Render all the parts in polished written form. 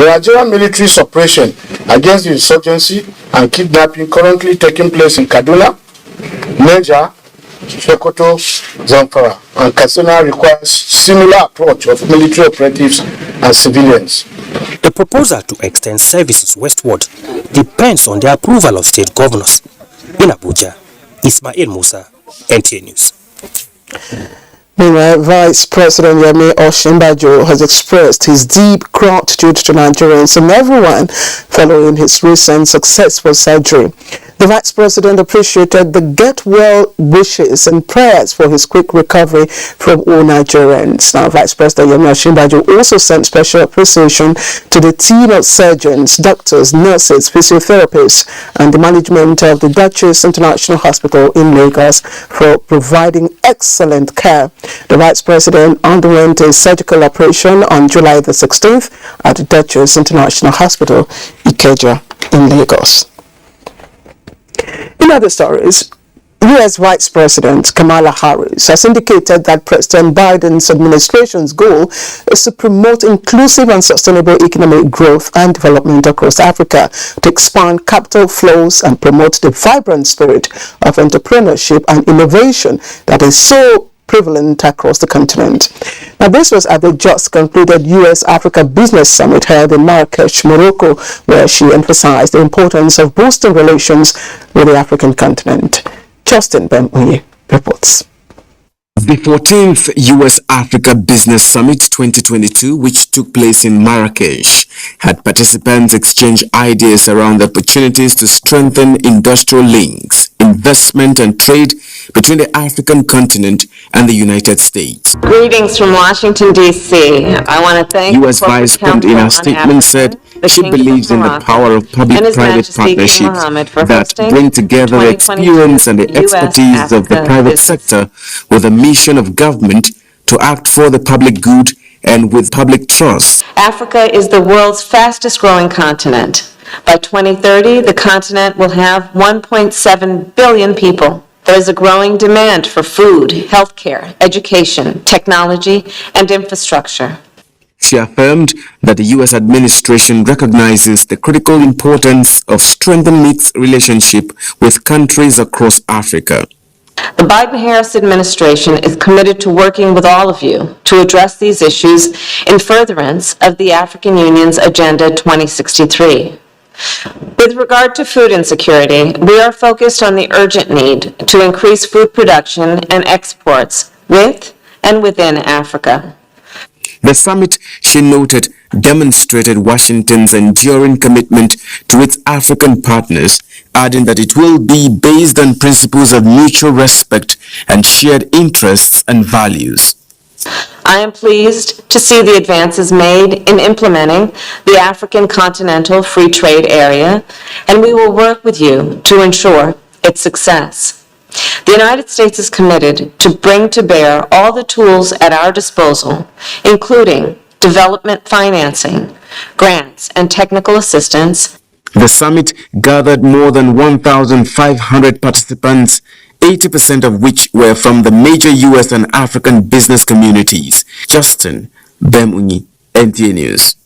The Nigerian military's operation against the insurgency and kidnapping currently taking place in Kaduna, Niger, Sokoto, Zamfara, and Katsina requires similar approach of military operatives and civilians. The proposal to extend services westward depends on the approval of state governors. In Abuja, Ismail Musa, NTA News. Meanwhile, Vice President Osinbajo has expressed his deep gratitude to Nigerians and everyone following his recent successful surgery. The Vice President appreciated the get-well wishes and prayers for his quick recovery from all Nigerians. Now, Vice President Osinbajo also sent special appreciation to the team of surgeons, doctors, nurses, physiotherapists, and the management of the Duchess International Hospital in Lagos for providing excellent care. The Vice President underwent a surgical operation on July the 16th at the Duchess International Hospital, Ikeja, in Lagos. In other stories, U.S. Vice President Kamala Harris has indicated that President Biden's administration's goal is to promote inclusive and sustainable economic growth and development across Africa, to expand capital flows and promote the vibrant spirit of entrepreneurship and innovation that is so prevalent across the continent. Now, this was at the just concluded U.S.-Africa Business Summit held in Marrakesh, Morocco, where she emphasized the importance of boosting relations with the African continent. Justin Bemuye reports. The 14th U.S.-Africa Business Summit 2022, which took place in Marrakesh, had participants exchange ideas around opportunities to strengthen industrial links, investment and trade between the African continent and the United States. Greetings from Washington, D.C. I want to thank U.S. Vice President in her statement said she believes in the power of public-private partnerships that bring together the experience and the expertise of the private sector with a mission of government to act for the public good and with public trust. Africa is the world's fastest growing continent. By 2030, the continent will have 1.7 billion people. There is a growing demand for food, healthcare, education, technology, and infrastructure. She affirmed that the U.S. administration recognizes the critical importance of strengthening its relationship with countries across Africa. The Biden-Harris administration is committed to working with all of you to address these issues in furtherance of the African Union's Agenda 2063. With regard to food insecurity, we are focused on the urgent need to increase food production and exports with and within Africa. The summit, she noted, demonstrated Washington's enduring commitment to its African partners, adding that it will be based on principles of mutual respect and shared interests and values. I am pleased to see the advances made in implementing the African Continental Free Trade Area, and we will work with you to ensure its success. The United States is committed to bring to bear all the tools at our disposal, including development financing, grants, and technical assistance. The summit gathered more than 1,500 participants, 80% of which were from the major U.S. and African business communities. Justin Bemunyi, NTA News.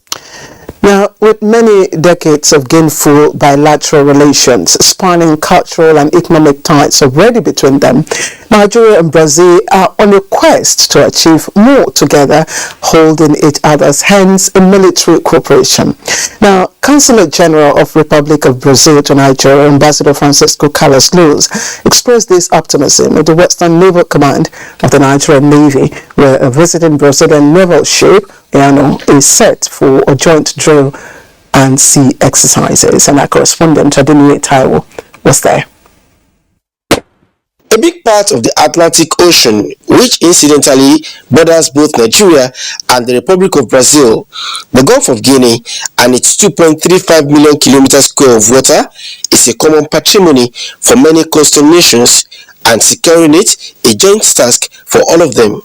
Now, with many decades of gainful bilateral relations spanning cultural and economic ties already between them, Nigeria and Brazil are on a quest to achieve more together, holding each other's hands in military cooperation. Now, Consulate General of Republic of Brazil to Nigeria, Ambassador Francisco Carlos Luz, expressed this optimism at the Western Naval Command of the Nigerian Navy, where a visiting Brazilian naval ship, Kano, is set for a joint drill and sea exercises. And our correspondent, Adeniyi Taiwo, was there. A big part of the Atlantic Ocean, which incidentally borders both Nigeria and the Republic of Brazil, the Gulf of Guinea, and its 2.35 million kilometers square of water, is a common patrimony for many coastal nations, and securing it a joint task for all of them.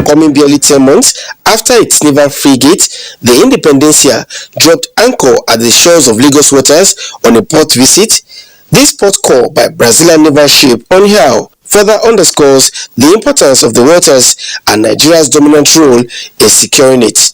Coming barely 10 months after its naval frigate, the Independencia, dropped anchor at the shores of Lagos waters on a port visit, this port call by Brazilian naval ship Osinbajo further underscores the importance of the waters and Nigeria's dominant role in securing it.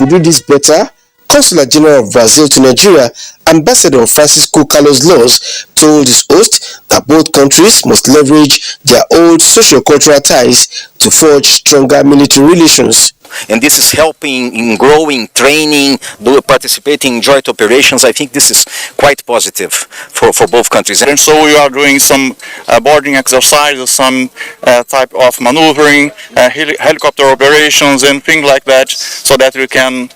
to do this better, Consular General of Brazil to Nigeria, Ambassador Francisco Carlos Luz, told his host that both countries must leverage their old socio-cultural ties to forge stronger military relations. And this is helping in growing, training, participating in joint operations. I think this is quite positive for both countries. And so we are doing some boarding exercises, some type of maneuvering, helicopter operations and things like that, so that we can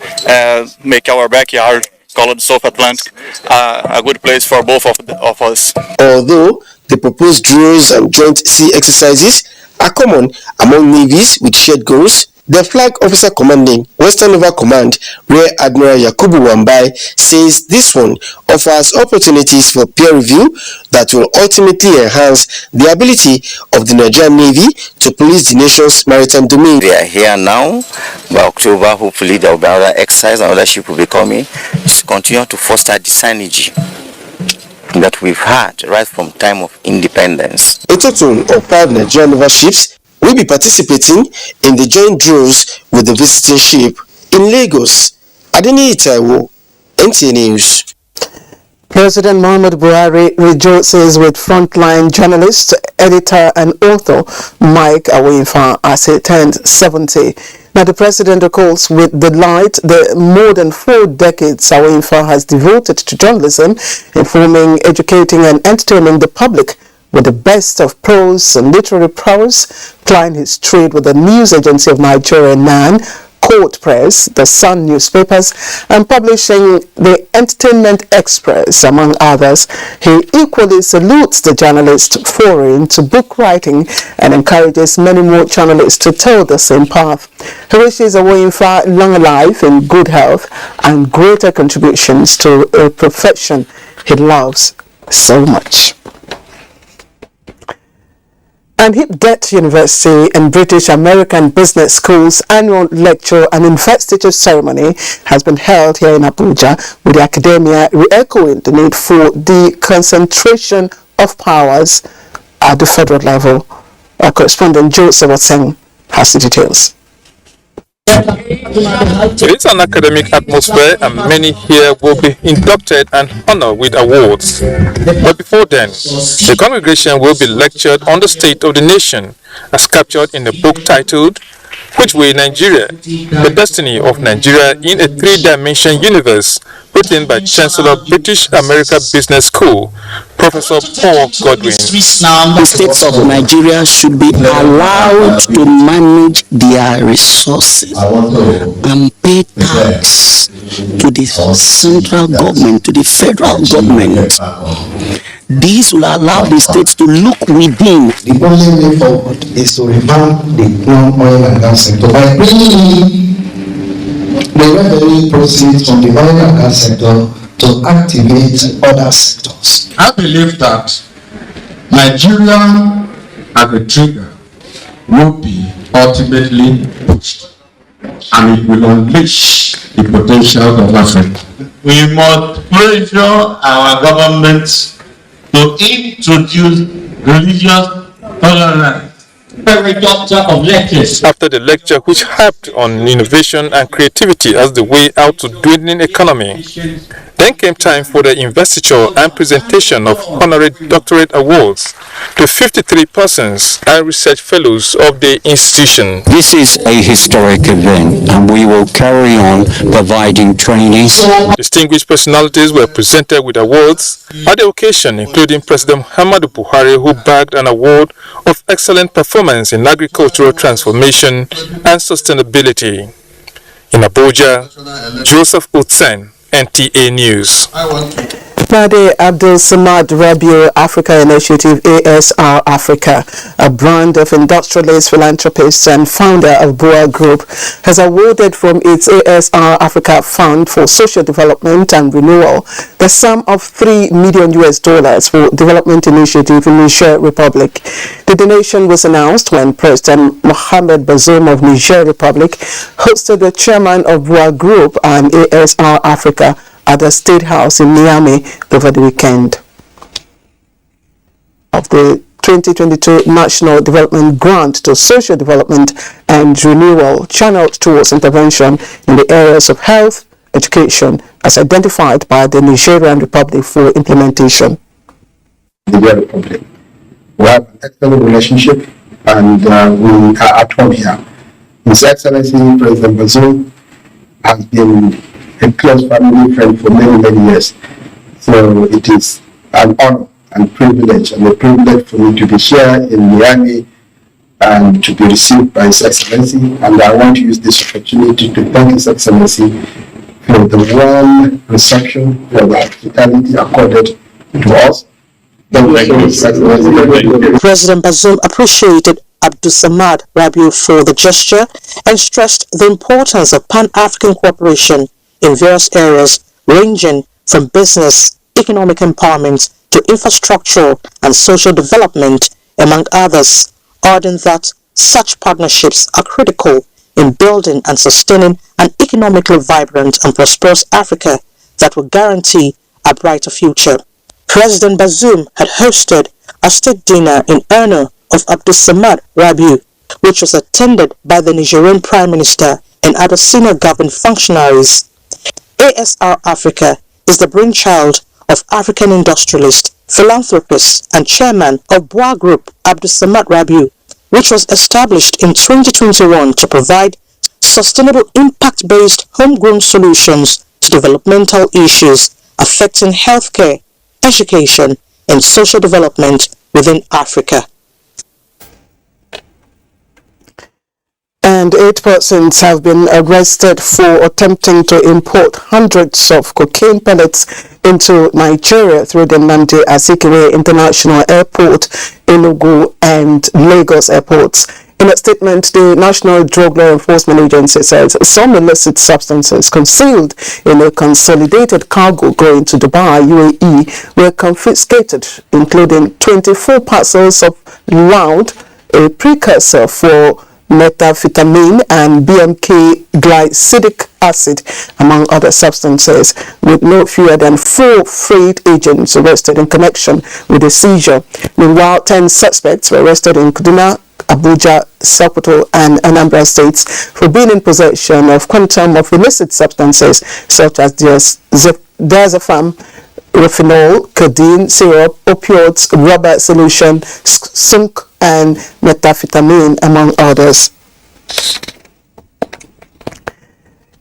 make our backyard, called South Atlantic, a good place for both of us. Although the proposed drills and joint sea exercises are common among navies with shared goals, the Flag Officer Commanding Western Naval Command, Rear Admiral Yakubu Wambai, says this one offers opportunities for peer review that will ultimately enhance the ability of the Nigerian Navy to police the nation's maritime domain. We are here now. By October, hopefully there will be another exercise, another ship will be coming to continue to foster the synergy that we've had right from time of independence. A total of 5 Nigerian naval ships will be participating in the joint drills with the visiting ship in Lagos. Adeni Itaiwo, NTA News. President Muhammad Buhari rejoices with frontline journalist, editor and author Mike Awinfa as he turned 70. Now, the president recalls with delight the more than 4 decades Awinfa has devoted to journalism, informing, educating and entertaining the public with the best of prose and literary prowess, plying his trade with the news agency of Nigeria, NAN, Court Press, the Sun newspapers, and publishing the Entertainment Express, among others. He equally salutes the journalist foreign to book writing and encourages many more journalists to tell the same path. He wishes Awinfa long life in good health and greater contributions to a profession he loves so much. And Hipdet University and British American Business School's annual lecture and investiture ceremony has been held here in Abuja, with the academia re-echoing the need for the concentration of powers at the federal level. Our correspondent Joseph Watson has the details. It is an academic atmosphere and many here will be inducted and honored with awards. But before then, the congregation will be lectured on the state of the nation as captured in the book titled Which Way Nigeria? The Destiny of Nigeria in a Three-Dimension Universe, written by Chancellor of British American Business School, Professor Paul Godwin. The states of Nigeria should be allowed to manage their resources and pay tax to the central government, to the federal government. This will allow the states to look within. The only way forward is to revamp the non-oil and gas sector by bringing in the revenue proceeds from the oil and gas sector to activate other sectors. I believe that Nigeria as a trigger will be ultimately pushed, and it will unleash the potential of Africa. We must pressure our governments to introduce religious tolerance. Every doctor of lectures. After the lecture, which harped on innovation and creativity as the way out to dwindling economy, then came time for the investiture and presentation of honorary doctorate awards to 53 persons and research fellows of the institution. This is a historic event, and we will carry on providing training. Distinguished personalities were presented with awards at the occasion, including President Muhammadu Buhari, who bagged an award of excellent performance in agricultural transformation and sustainability. In Abuja, Joseph Utsen, NTA News. Nade Abdul Samad Rabiu Africa Initiative ASR Africa, a brand of industrialist, philanthropist and founder of BUA Group, has awarded from its ASR Africa Fund for Social Development and Renewal the sum of $3 million for development initiative in Niger Republic. The donation was announced when President Mohamed Bazoum of Niger Republic hosted the chairman of BUA Group and ASR Africa at the State House in Niamey over the weekend of the 2022 National Development Grant to Social Development and Renewal channeled towards intervention in the areas of health, education, as identified by the Nigerian Republic for implementation. Nigeria Republic. We have an excellent relationship and we are at home here. His Excellency President Bazoum has been a close family friend for many, many years. So it is an honor and privilege, and a privilege for me to be here in Miami and to be received by His Excellency. And I want to use this opportunity to thank His Excellency for the warm reception, for the hospitality accorded to us. President Bazoum appreciated Abdullah Rabiu for the gesture and stressed the importance of Pan-African cooperation in various areas ranging from business, economic empowerment to infrastructural and social development, among others, adding that such partnerships are critical in building and sustaining an economically vibrant and prosperous Africa that will guarantee a brighter future. President Bazoum had hosted a state dinner in honor of Abdullah Rabiu, which was attended by the Nigerian Prime Minister and other senior government functionaries. ASR Africa is the brainchild of African industrialist, philanthropist and chairman of BUA Group, Abdullah Rabiu, which was established in 2021 to provide sustainable impact-based homegrown solutions to developmental issues affecting healthcare, education and social development within Africa. And 8 persons have been arrested for attempting to import hundreds of cocaine pellets into Nigeria through the Nnamdi Azikiwe International Airport, Enugu and Lagos airports. In a statement, the National Drug Law Enforcement Agency says some illicit substances concealed in a consolidated cargo going to Dubai, UAE, were confiscated, including 24 parcels of loud, a precursor for methamphetamine and BMK glycidic acid, among other substances, with no fewer than 4 freight agents arrested in connection with the seizure. Meanwhile, 10 suspects were arrested in Kaduna, Abuja, Sokoto and Anambra states for being in possession of quantum of illicit substances such as diazepam, refinol, codeine, syrup, opioids, rubber solution, skunk and methamphetamine, among others.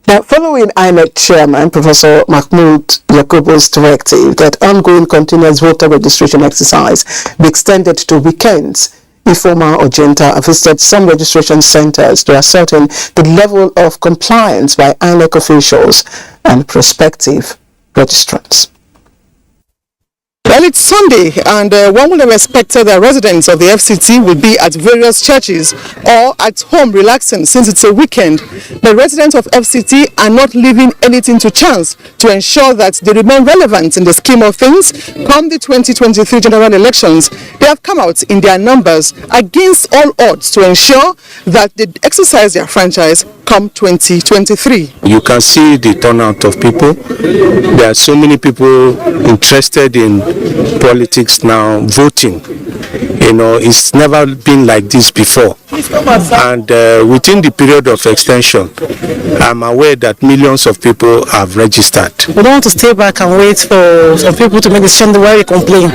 Now, following INEC Chairman Professor Mahmoud Yakubu's directive that ongoing continuous voter registration exercise be extended to weekends, Ifeoma Ojenta visited some registration centers to ascertain the level of compliance by INEC officials and prospective registrants. Well, it's Sunday, and one would have expected that residents of the FCT would be at various churches or at home relaxing since it's a weekend. The residents of FCT are not leaving anything to chance to ensure that they remain relevant in the scheme of things. Come the 2023 general elections, they have come out in their numbers against all odds to ensure that they exercise their franchise come 2023. You can see the turnout of people. There are so many people interested in politics now, voting. You know, it's never been like this before. And within the period of extension, I'm aware that millions of people have registered. We don't want to stay back and wait for some people to make a decision the way we complain.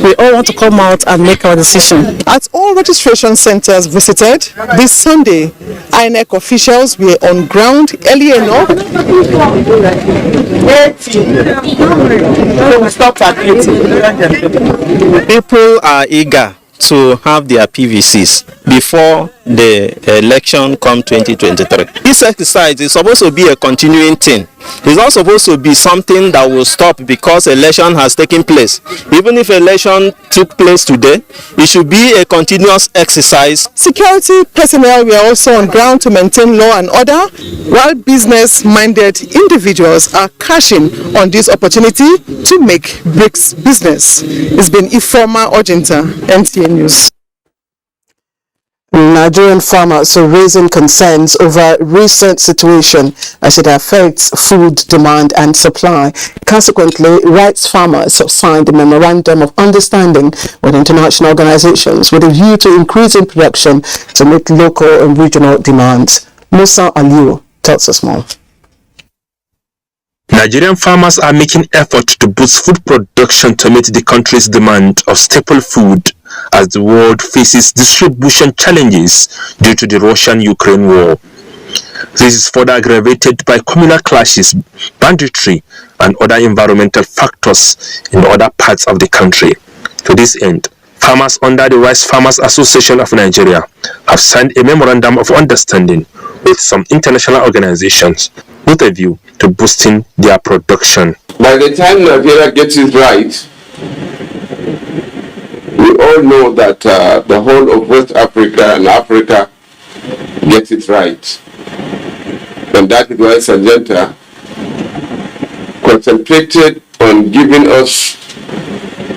We all want to come out and make our decision. At all registration centers visited this Sunday, INEC officials were on ground early enough. People are eager to have their PVCs before the election come 2023. This exercise is supposed to be a continuing thing. It's not supposed to be something that will stop because election has taken place. Even if election took place today, it should be a continuous exercise. Security personnel were also on ground to maintain law and order, while business-minded individuals are cashing on this opportunity to make BRICS business. It's been Ifeoma Ojenta, NTA News. Nigerian farmers are raising concerns over recent situation as it affects food demand and supply. Consequently, rice farmers have signed a memorandum of understanding with international organizations with a view to increasing production to meet local and regional demands. Musa Aliu tells us more. Nigerian farmers are making efforts to boost food production to meet the country's demand of staple food as the world faces distribution challenges due to the Russian-Ukraine war. This is further aggravated by communal clashes, banditry, and other environmental factors in other parts of the country. To this end, farmers under the Rice Farmers Association of Nigeria have signed a memorandum of understanding with some international organizations with a view to boosting their production. By the time Nigeria gets it right, we all know that the whole of West Africa and Africa gets it right. And that is why Syngenta concentrated on giving us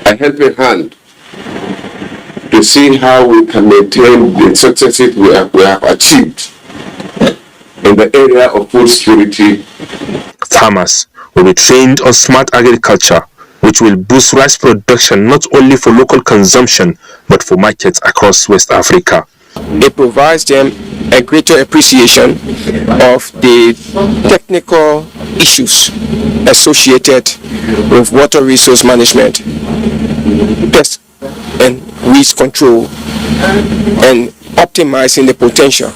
a helping hand to see how we can maintain the successes we have achieved in the area of food security. Farmers will be trained on smart agriculture, which will boost rice production not only for local consumption but for markets across West Africa. It provides them a greater appreciation of the technical issues associated with water resource management, pest and weed control, and optimizing the potential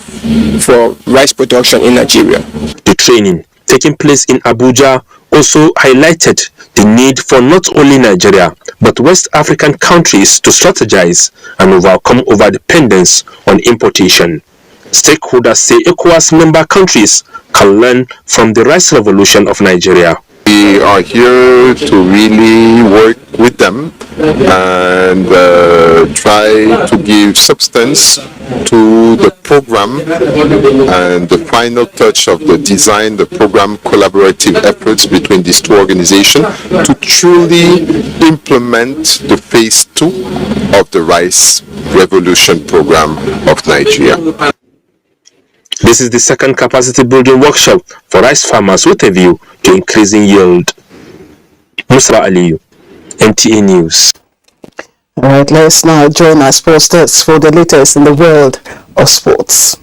for rice production in Nigeria. The training taking place in Abuja also highlighted the need for not only Nigeria but West African countries to strategize and overcome overdependence on importation. Stakeholders say ECOWAS member countries can learn from the rice revolution of Nigeria. We are here to really work with them and try to give substance to the program and the final touch of the design, the program collaborative efforts between these two organizations to truly implement the phase 2 of the rice revolution program of Nigeria. This is the second capacity building workshop for rice farmers with a view to increasing yield. Musa Aliyu, NTA News. All right, let's now join our sports desk for the latest in the world of sports.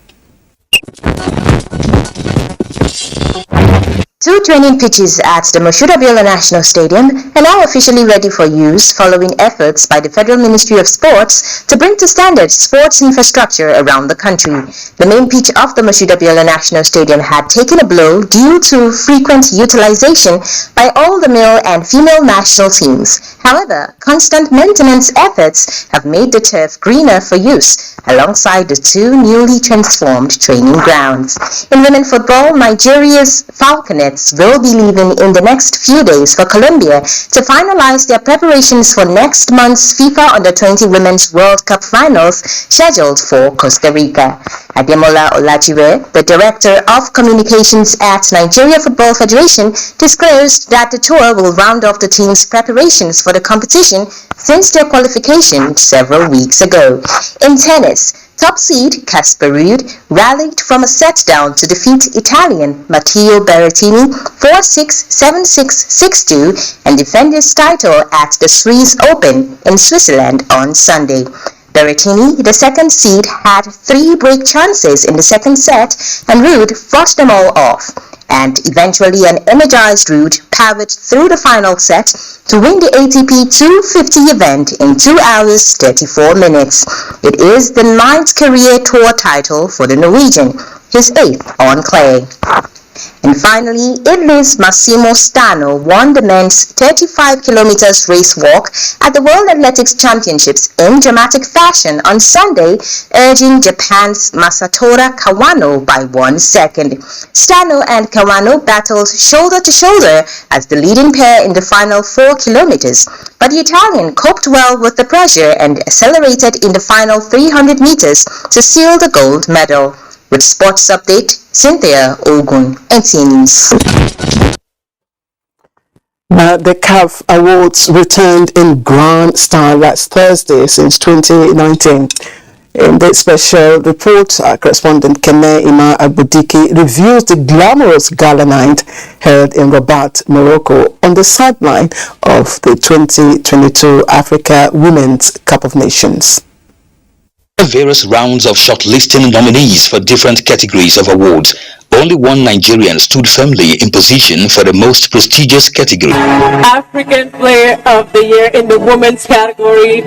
2 training pitches at the Osinbajo National Stadium are now officially ready for use following efforts by the Federal Ministry of Sports to bring to standard sports infrastructure around the country. The main pitch of the Osinbajo National Stadium had taken a blow due to frequent utilization by all the male and female national teams. However, constant maintenance efforts have made the turf greener for use alongside the 2 newly transformed training grounds. In women football, Nigeria's Falconets will be leaving in the next few days for Colombia to finalize their preparations for next month's FIFA Under-20 Women's World Cup Finals scheduled for Costa Rica. Ademola Olajiwe, the Director of Communications at Nigeria Football Federation, disclosed that the tour will round off the team's preparations for the competition since their qualification several weeks ago. In tennis, top seed Casper Ruud rallied from a set down to defeat Italian Matteo Berrettini 4-6, 7-6, 6-2 and defend his title at the Swiss Open in Switzerland on Sunday. Berrettini, the second seed, had 3 break chances in the second set and Ruud fought them all off. And eventually an energized Ruud powered through the final set to win the ATP 250 event in 2 hours 34 minutes. It is the 9th career tour title for the Norwegian, his 8th on clay. And finally, Italy's Massimo Stano won the men's 35 kilometers race walk at the World Athletics Championships in dramatic fashion on Sunday, urging Japan's Masatora Kawano by 1 second. Stano and Kawano battled shoulder to shoulder as the leading pair in the final 4 kilometers, but the Italian coped well with the pressure and accelerated in the final 300 meters to seal the gold medal. With Sports Update, Cynthia Ogun, NTA News. The CAF Awards returned in grand style last Thursday since 2019. In this special report, our correspondent Kene Ima Abudike reviews the glamorous gala night held in Rabat, Morocco, on the sideline of the 2022 Africa Women's Cup of Nations. Various rounds of shortlisting nominees for different categories of awards. Only one Nigerian stood firmly in position for the most prestigious category. African Player of the Year in the women's category.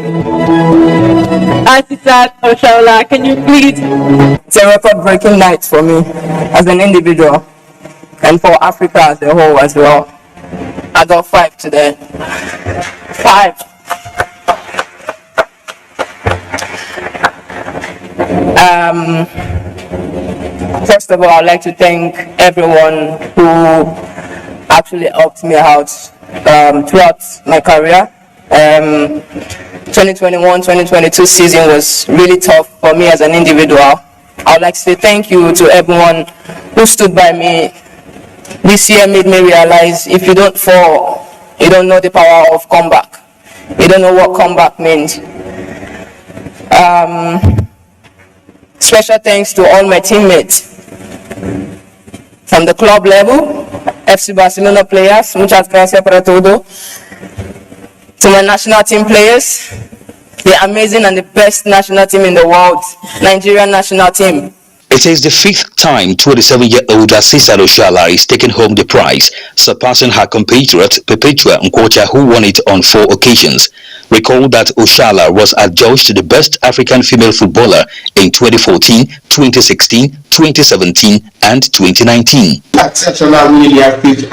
Asisat Oshola, can you please? It's a record-breaking night for me as an individual and for Africa as a whole as well. I got 5 today. 5. First of all, I'd like to thank everyone who actually helped me out throughout my career. 2021-2022 season was really tough for me as an individual. I would like to say thank you to everyone who stood by me. This year made me realize if you don't fall, you don't know the power of comeback. You don't know what comeback means. Special thanks to all my teammates from the club level, FC Barcelona players, muchas gracias por todo, to my national team players, the amazing and the best national team in the world, Nigerian national team. It is the 5th time 27-year-old Asisat Oshola is taking home the prize, surpassing her compatriot Perpetua Nkwocha, who won it on 4 occasions. Recall that Oshola was adjudged the best African female footballer in 2014, 2016, 2017 and 2019. Exceptional, really, the 5th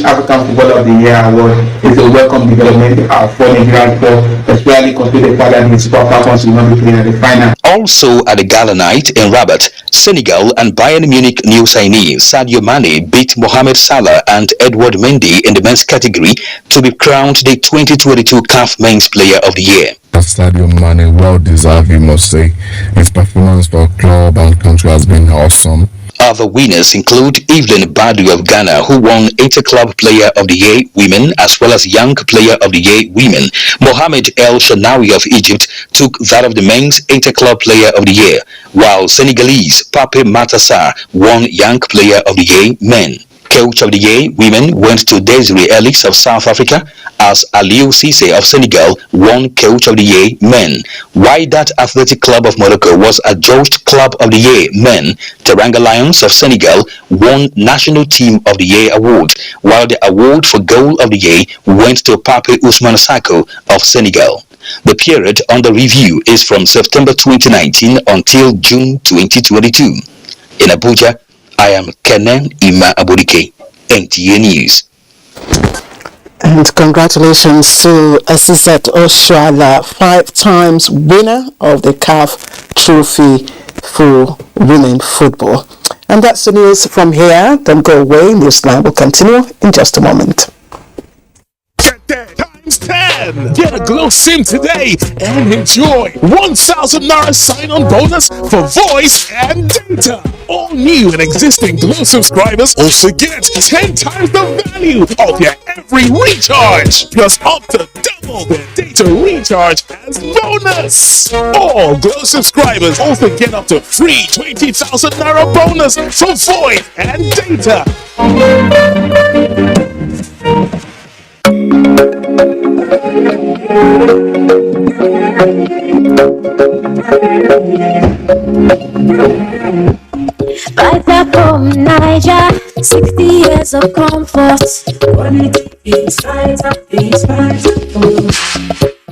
African Footballer of the Year award is a welcome development for Nigerian football, especially considering the fact that the Super Falcons will not be playing at the final. Also at the gala night in Rabat, Senegal and Bayern Munich new signee Sadio Mane beat Mohamed Salah and Edouard Mendy in the men's category to be crowned the 2022 CAF Men's Player of the Year. Sadio Mane, well deserved, you must say. His performance for club and country has been awesome. Other winners include Evelyn Badu of Ghana, who won Inter-Club Player of the Year Women as well as Young Player of the Year Women. Mohamed El Shanawi of Egypt took that of the Men's Inter-Club Player of the Year, while Senegalese Pape Matassar won Young Player of the Year Men. Coach of the Year Women went to Desiree Ellis of South Africa, as Aliou Cisse of Senegal won Coach of the Year Men. Wydad Athletic Club of Morocco was adjudged Club of the Year Men. Teranga Lions of Senegal won National Team of the Year award, while the award for Goal of the Year went to Pape Ousmane Sako of Senegal. The period under review is from September 2019 until June 2022. In Abuja, I am Kene Ima Abudike, NTA News. And congratulations to Asisat Oshola, 5 times winner of the CAF Trophy for women football. And that's the news from here. Don't go away. Newsline will continue in just a moment. Times 10. Get a Glow SIM today and enjoy 1,000 Naira sign-on bonus for voice and data. All new and existing Glow subscribers also get 10 times the value of their every recharge, plus up to double their data recharge as bonus. All Glow subscribers also get up to free 20,000 Naira bonus for voice and data. Right back home, Niger, 60 years of comfort. Quality is Vita,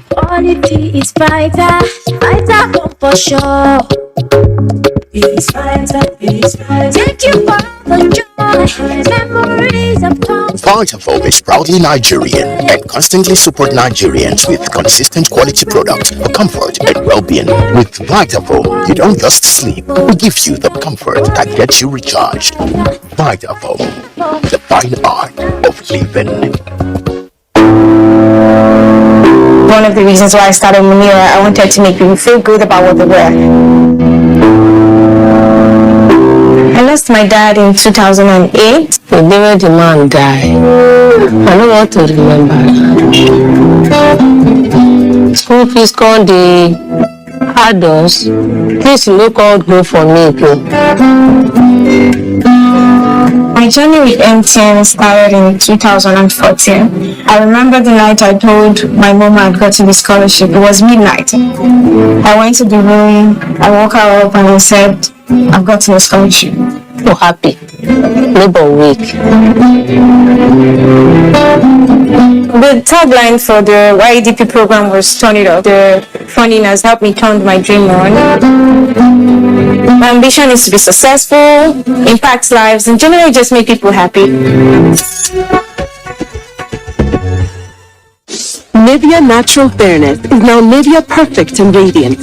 Quality is Vita, Vita home for sure. It's Vita. Thank you for the joy, memories of comfort. Vitafoam is proudly Nigerian and constantly support Nigerians with consistent quality products for comfort and well-being. With Vitafoam, you don't just sleep, we give you the comfort that gets you recharged. Vitafoam, the fine art of living. One of the reasons why I started Munira, I wanted to make people feel good about what they wear. I lost my dad in 2008. The day the man died, I don't want to remember. School fees gone, the Adults, please look out home for me, too. My journey with NTA started in 2014. I remember the night I told my mom I'd gotten the scholarship. It was midnight. I went to the room, I woke her up and I said, I've gotten a scholarship. So happy. Labor week. The tagline for the YEDP program was "Turn It Up." The funding has helped me turn my dream on. My ambition is to be successful, impact lives, and generally just make people happy. Nivea Natural Fairness is now Nivea Perfect and Radiant.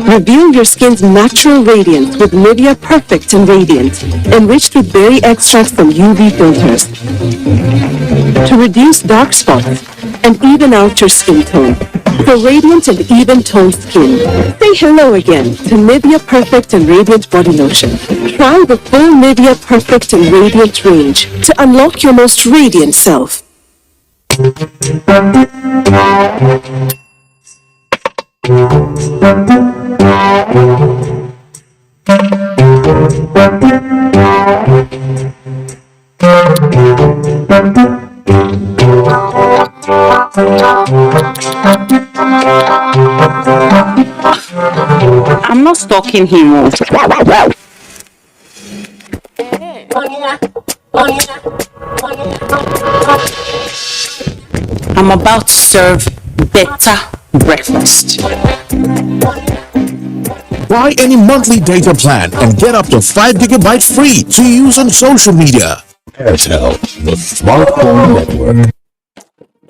Reveal your skin's natural radiance with Nivea Perfect and Radiant, enriched with berry extracts from UV filters to reduce dark spots and even out your skin tone. For radiant and even-toned skin, say hello again to Nivea Perfect and Radiant Body Lotion. Try the full Nivea Perfect and Radiant range to unlock your most radiant self. I'm not stalking him. I'm about to serve better breakfast. Buy any monthly data plan and get up to 5 gigabytes free to use on social media. Airtel, the smartphone network.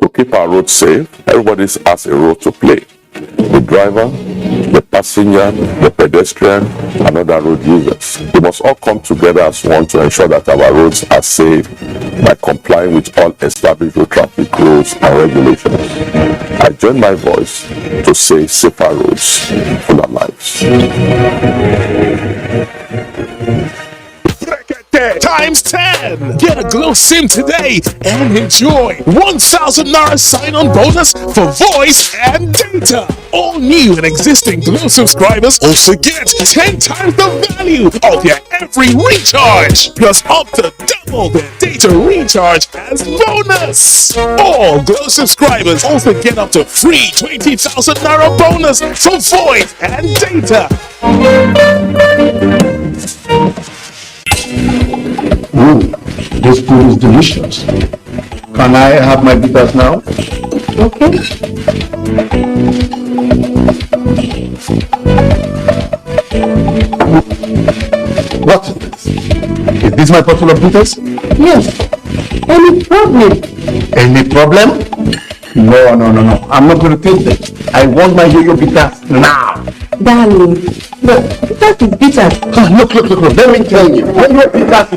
To keep our roads safe, everybody has a role to play. The driver, the passenger, the pedestrian, and other road users. We must all come together as one to ensure that our roads are safe by complying with all established road traffic rules and regulations. I join my voice to say safer roads, fuller lives. Times 10. Get a Glow SIM today and enjoy 1,000 Naira sign-on bonus for voice and data. All new and existing Glow subscribers also get 10 times the value of their every recharge, plus up to double their data recharge as bonus. All Glow subscribers also get up to free 20,000 Naira bonus for voice and data. Ooh, this food is delicious. Can I have my bitters now? Okay. What is this? Is this my bottle of bitters? Yes. Any problem? Any problem? No. I'm not going to take this. I want my yo-yo bitters now. Darling, look, that is bitter. Look. Let me tell you. Yo-yo bitters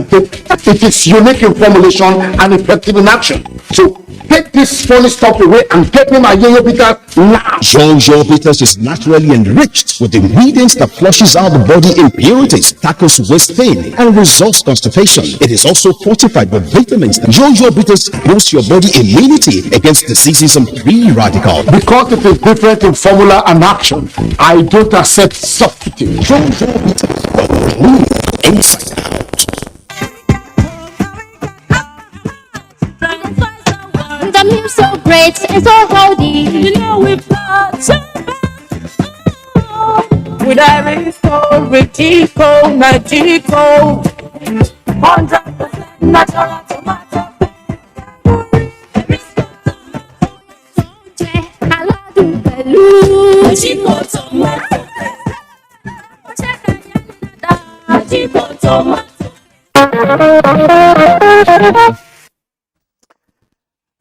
it is unique in formulation and effective in action. So take this funny stuff away and get me my yo-yo bitters now. Yo-yo bitters is naturally enriched with ingredients that flushes out the body impurities, tackles waist pain, and resolves constipation. It is also fortified with vitamins. Yo-yo bitters boosts your body immunity against diseases and free radicals. Because it is different in formula and action, I don't accept substitute. Yo-yo bitters, inside out. The meal so great and so healthy. You know we've got so With Irish gold, with Chico, Magico, 100% natural tomato. Chico tomato. Chico tomato.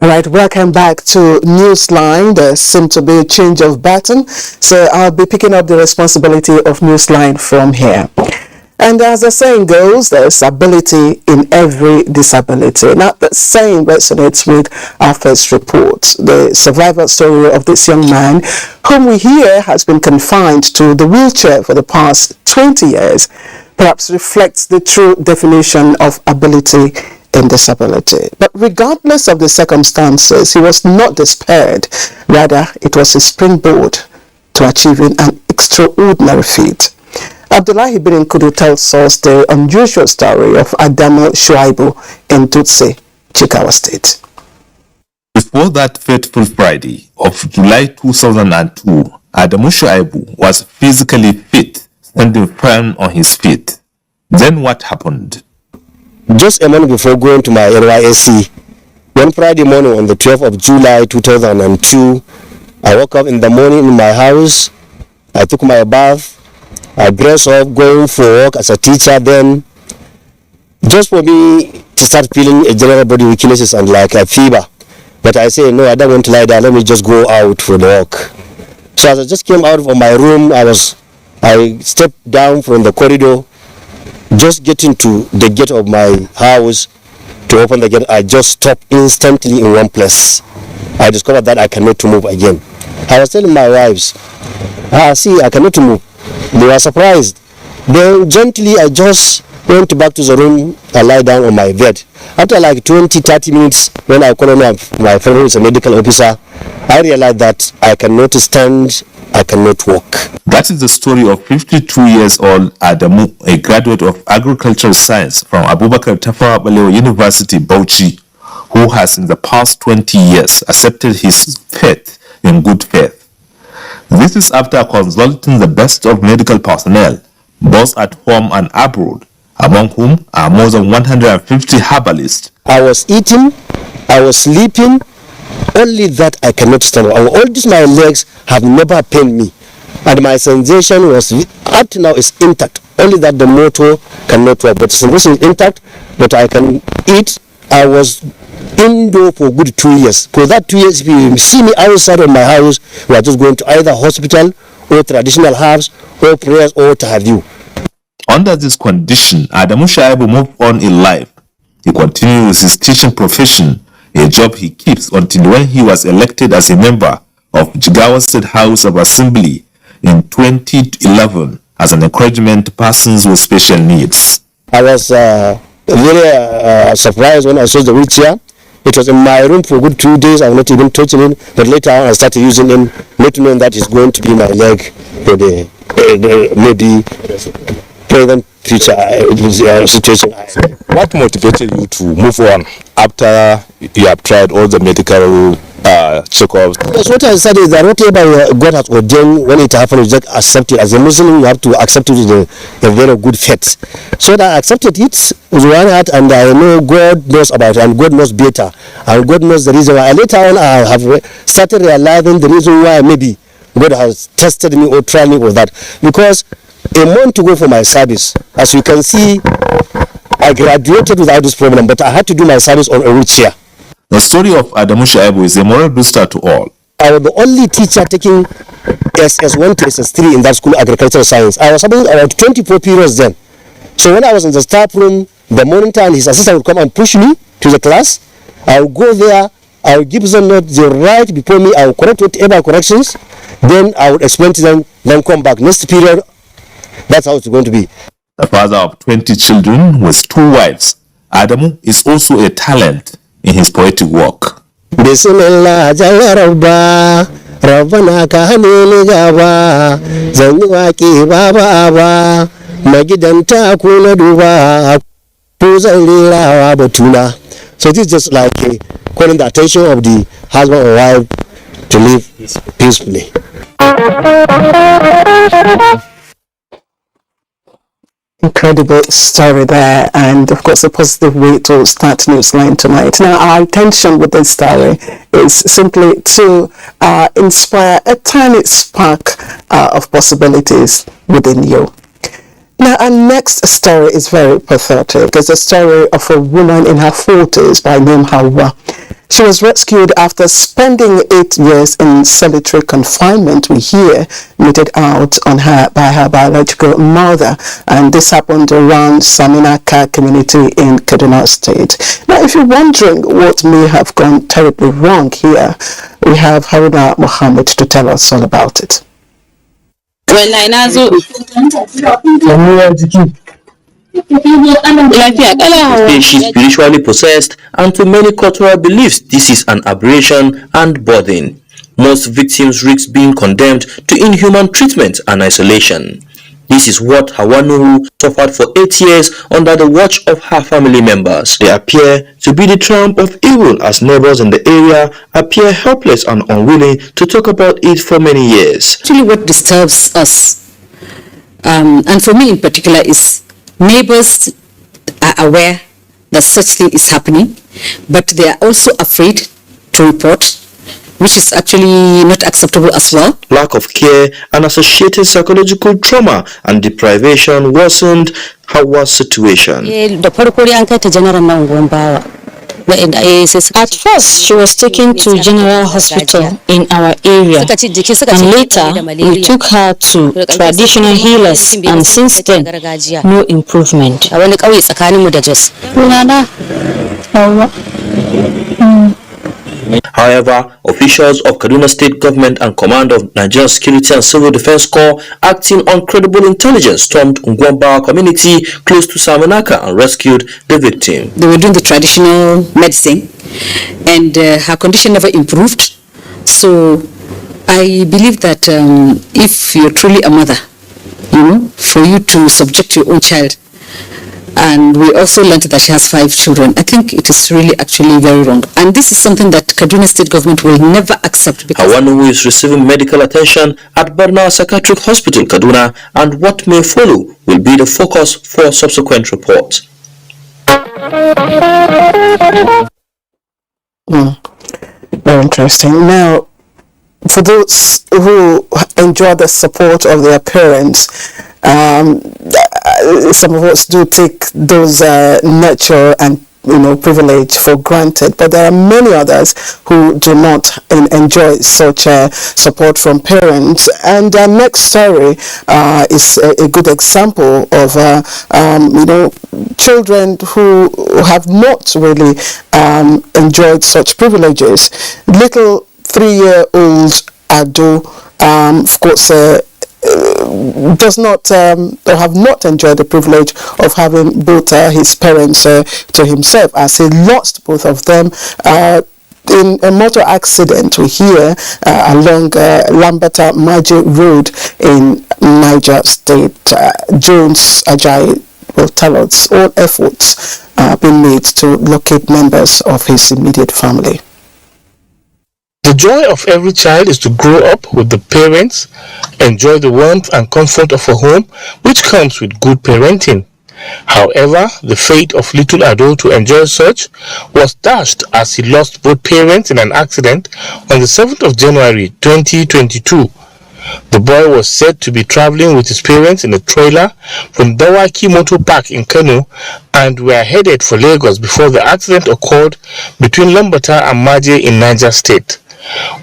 All right, welcome back to Newsline. There seemed to be a change of baton, so I'll be picking up the responsibility of Newsline from here. And as the saying goes, there's ability in every disability. Now, that saying resonates with our first report. The survival story of this young man, whom we hear has been confined to the wheelchair for the past 20 years, perhaps reflects the true definition of ability in disability. But regardless of the circumstances, he was not despaired. Rather, it was a springboard to achieving an extraordinary feat. Abdullah Kudu tells us the unusual story of Adamu Shuaibu in Dutse, Jigawa State. Before that fateful Friday of July 2002, Adamu Shuaibu was physically fit, standing firm on his feet. Then what happened? Just a month before going to my NYSC, one Friday morning on the 12th of July 2002, I woke up in the morning in my house. I took my bath. I dressed up, going for work as a teacher. Then, just for me to start feeling a general body weaknesses and like a fever. But I say, no, I don't want to lie down. Let me just go out for the walk. So as I just came out of my room, I stepped down from the corridor. Just getting to the gate of my house to open the gate, I just stopped instantly in one place. I discovered that I cannot move again. I was telling my wives, see, I cannot move. They were surprised. Then gently I just went back to the room and lie down on my bed. After like 20-30 minutes, when I called my friend who is a medical officer, I realized that I cannot stand, I cannot walk. That is the story of 52 years old Adamu, a graduate of agricultural science from Abubakar Tafawa Balewa University, Bauchi, who has in the past 20 years accepted his fate in good faith. This is after consulting the best of medical personnel, both at home and abroad, among whom are more than 150 herbalists. I was eating, I was sleeping, only that I cannot stand. All these my legs have never pained me. And my sensation was, up to now, is intact. Only that the motor cannot work. But the sensation is intact, but I can eat. I was indoor for good 2 years. For that 2 years, if you see me outside of my house, we are just going to either hospital or traditional herbs or prayers or what have you. Under this condition, Adamu Shuaibu moved on in life. He continued with his teaching profession, a job he keeps until when he was elected as a member of Jigawa State House of Assembly in 2011 as an encouragement to persons with special needs. I was very surprised when I saw the wheelchair. It was in my room for good 2 days. I was not even touching it, but later on I started using it, not knowing that it's going to be my leg for the maybe present future situation. What motivated you to move on after you have tried all the medical checkups? Yes, what I said is that whatever God has ordained, when it happens, you just accept it. As a Muslim, you have to accept it with a very good faith. So that I accepted it with one heart, and I know God knows about it, and God knows better, and God knows the reason why. And later on, I have started realizing the reason why maybe God has tested me or tried me with that. Because a month to go for my service, as you can see, I graduated without this problem, but I had to do my service on a wheelchair. The story of Adamu Shuaibu is a moral booster to all. I was the only teacher taking SS1 to SS3 in that school, agricultural science. I was having about 24 periods then. So when I was in the staff room, the monitor and his assistant would come and push me to the class. I would go there, I would give them the right before me, I would correct whatever corrections, then I would explain to them, then come back. Next period, that's how it's going to be. The father of 20 children with 2 wives, Adamu is also a talent in his poetic work. Bismillah jalla rabba rabbana ka hanini gaba zan yi waki baba aba magidanta ku na duba to zan rerawa batuna. So this is just like calling the attention of the husband or wife to live peacefully. Incredible story there, and of course a positive way to start Newsline tonight. Now our intention with this story is simply to inspire a tiny spark of possibilities within you. Now our next story is very pathetic. It's a story of a woman in her 40s by name Hawa. She was rescued after spending 8 years in solitary confinement, we hear, meted out on her by her biological mother, and this happened around Saminaka community in Kaduna State. Now, if you're wondering what may have gone terribly wrong here, we have Haruna Mohammed to tell us all about it. She's spiritually possessed, and to many cultural beliefs, this is an aberration and burden. most victims risk being condemned to inhuman treatment and isolation. This is what Hawanuhu suffered for 8 years under the watch of her family members. They appear to be the triumph of evil as neighbors in the area appear helpless and unwilling to talk about it for many years. Actually, what disturbs us, and for me in particular, is neighbors are aware that such thing is happening, but they are also afraid to report, which is actually not acceptable as well. Lack of care and associated psychological trauma and deprivation worsened Hawa's situation. At first, she was taken to General Hospital in our area, and later we took her to traditional healers, and since then, no improvement. However, officials of Kaduna State Government and Command of Nigerian Security and Civil Defense Corps, acting on credible intelligence, stormed Ngwamba community close to Samanaka and rescued the victim. They were doing the traditional medicine, and her condition never improved. So I believe that if you're truly a mother, for you to subject your own child, and we also learned that she has 5 children, I think it is really actually very wrong. And this is something that Kaduna State Government will never accept. Hawanuhu is receiving medical attention at Barna Psychiatric Hospital, Kaduna, and what may follow will be the focus for subsequent reports. Very interesting. Now, for those who enjoy the support of their parents, some of us do take those nurture and privilege for granted, but there are many others who do not enjoy such support from parents. And our next story is a good example of children who have not really enjoyed such privileges. Little 3-year-old Ado, of course, does not or have not enjoyed the privilege of having both his parents to himself, as he lost both of them in a motor accident we hear along Lambata Maji Road in Niger State. Jones Ajayi will tell us all efforts being made to locate members of his immediate family. The joy of every child is to grow up with the parents, enjoy the warmth and comfort of a home, which comes with good parenting. However, the fate of little Ado to enjoy such was dashed as he lost both parents in an accident on the 7th of January 2022. The boy was said to be traveling with his parents in a trailer from Dawaki Motor Park in Kano and were headed for Lagos before the accident occurred between Lambata and Maje in Niger State.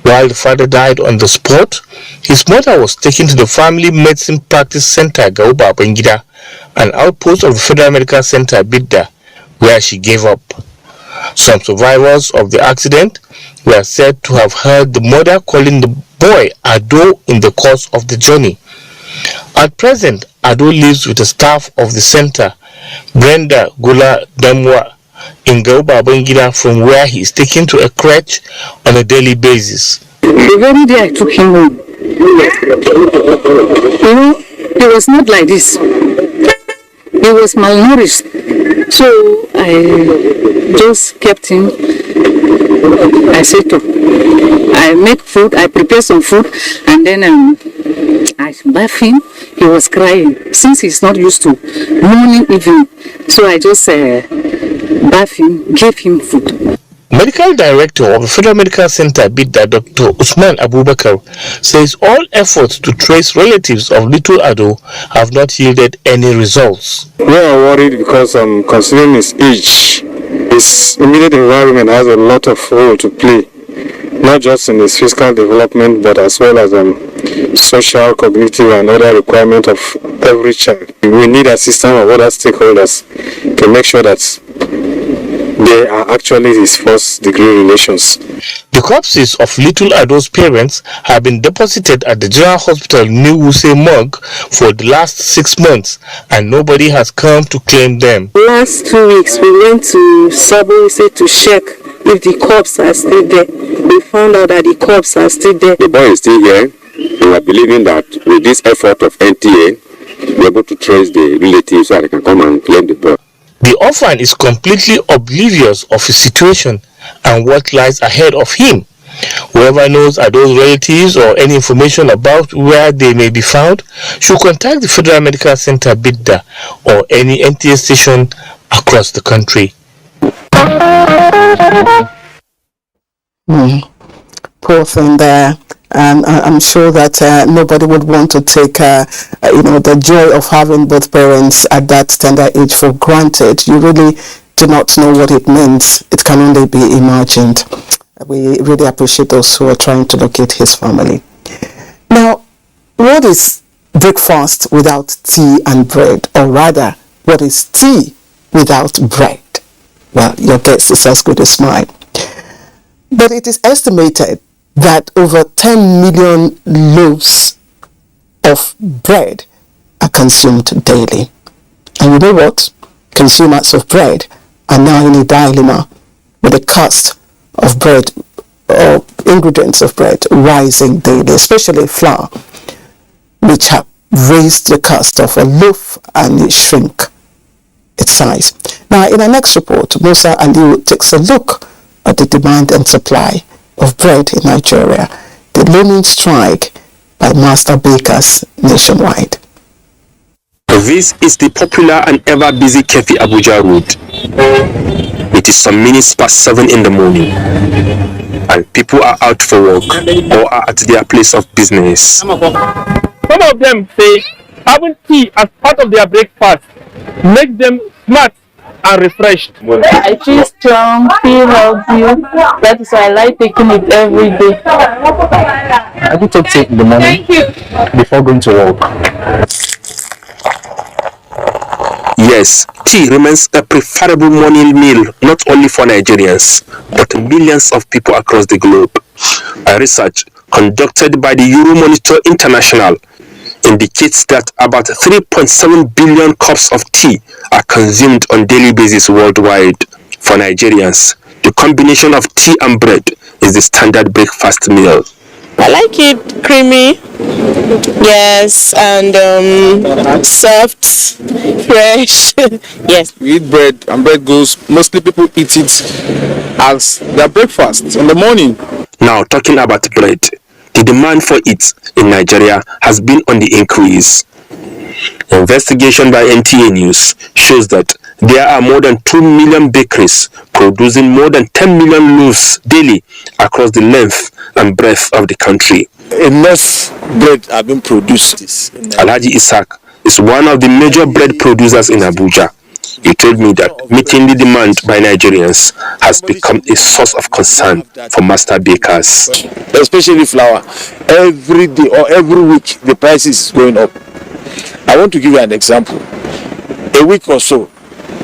While the father died on the spot, his mother was taken to the Family Medicine Practice Center Gauba Bangida, an outpost of the Federal Medical Center Bidda, where she gave up. Some survivors of the accident were said to have heard the mother calling the boy Ado in the course of the journey. At present, Ado lives with the staff of the center, Brenda Gula Damwa, in Gauba Bangida, from where he is taken to a crèche on a daily basis. The very day I took him home, he was not like this. He was malnourished. So I just kept him. I said I make food, I prepare some food, and then I bath him. He was crying since he's not used to morning, evening. So I just bath him, gave him food. Medical Director of the Federal Medical Center Bidda, Dr. Usman Abubakar, says all efforts to trace relatives of little Ado have not yielded any results. We are worried because considering his age, his immediate environment has a lot of role to play, not just in his physical development, but as well as social, cognitive, and other requirements of every child. We need assistance of other stakeholders to make sure that they are actually his first-degree relations. The corpses of little Ado's parents have been deposited at the General Hospital New Wuse morgue for the last 6 months, and nobody has come to claim them. Last 2 weeks, we went to Sabo to check if the corpses are still there. they found out that the corpse are still there. The boy is still here. We are believing that with this effort of NTA, we're able to trace the relatives so they can come and claim the boy. The orphan is completely oblivious of his situation and what lies ahead of him. Whoever knows are those relatives or any information about where they may be found should contact the Federal Medical Center Bidda or any NTA station across the country. Poor thing there. And I'm sure that nobody would want to take, the joy of having both parents at that tender age for granted. You really do not know what it means. It can only be imagined. We really appreciate those who are trying to locate his family. Now, what is breakfast without tea and bread? Or rather, what is tea without bread? Well, your guess is as good as mine. But it is estimated that over 10 million loaves of bread are consumed daily. And you know what? Consumers of bread are now in a dilemma with the cost of bread or ingredients of bread rising daily, especially flour, which have raised the cost of a loaf and shrink its size. Now, in our next report, Musa Aliu takes a look at the demand and supply of bread in Nigeria, the looming strike by master bakers nationwide. This is the popular and ever busy Kefi Abuja road. It is some minutes past 7 in the morning, and people are out for work or are at their place of business. Some of them say having tea as part of their breakfast makes them smart and refreshed. I feel strong, feel healthy. That is why I like taking it every day. I do take tea in the morning before going to work. Yes, tea remains a preferable morning meal not only for Nigerians, but millions of people across the globe. A research conducted by the Euromonitor International indicates that about 3.7 billion cups of tea are consumed on a daily basis worldwide. For Nigerians, the combination of tea and bread is the standard breakfast meal. I like it creamy, yes, and soft, fresh, yes. We eat bread, and bread goes, mostly people eat it as their breakfast in the morning. Now, talking about bread, the demand for it in Nigeria has been on the increase. Investigation by NTA News shows that there are more than 2 million bakeries producing more than 10 million loaves daily across the length and breadth of the country. Enough bread have been produced. Alhaji Isaac is one of the major bread producers in Abuja. He told me that meeting the demand by Nigerians has become a source of concern for master bakers. Especially flour. Every day or every week the price is going up. I want to give you an example. A week or so,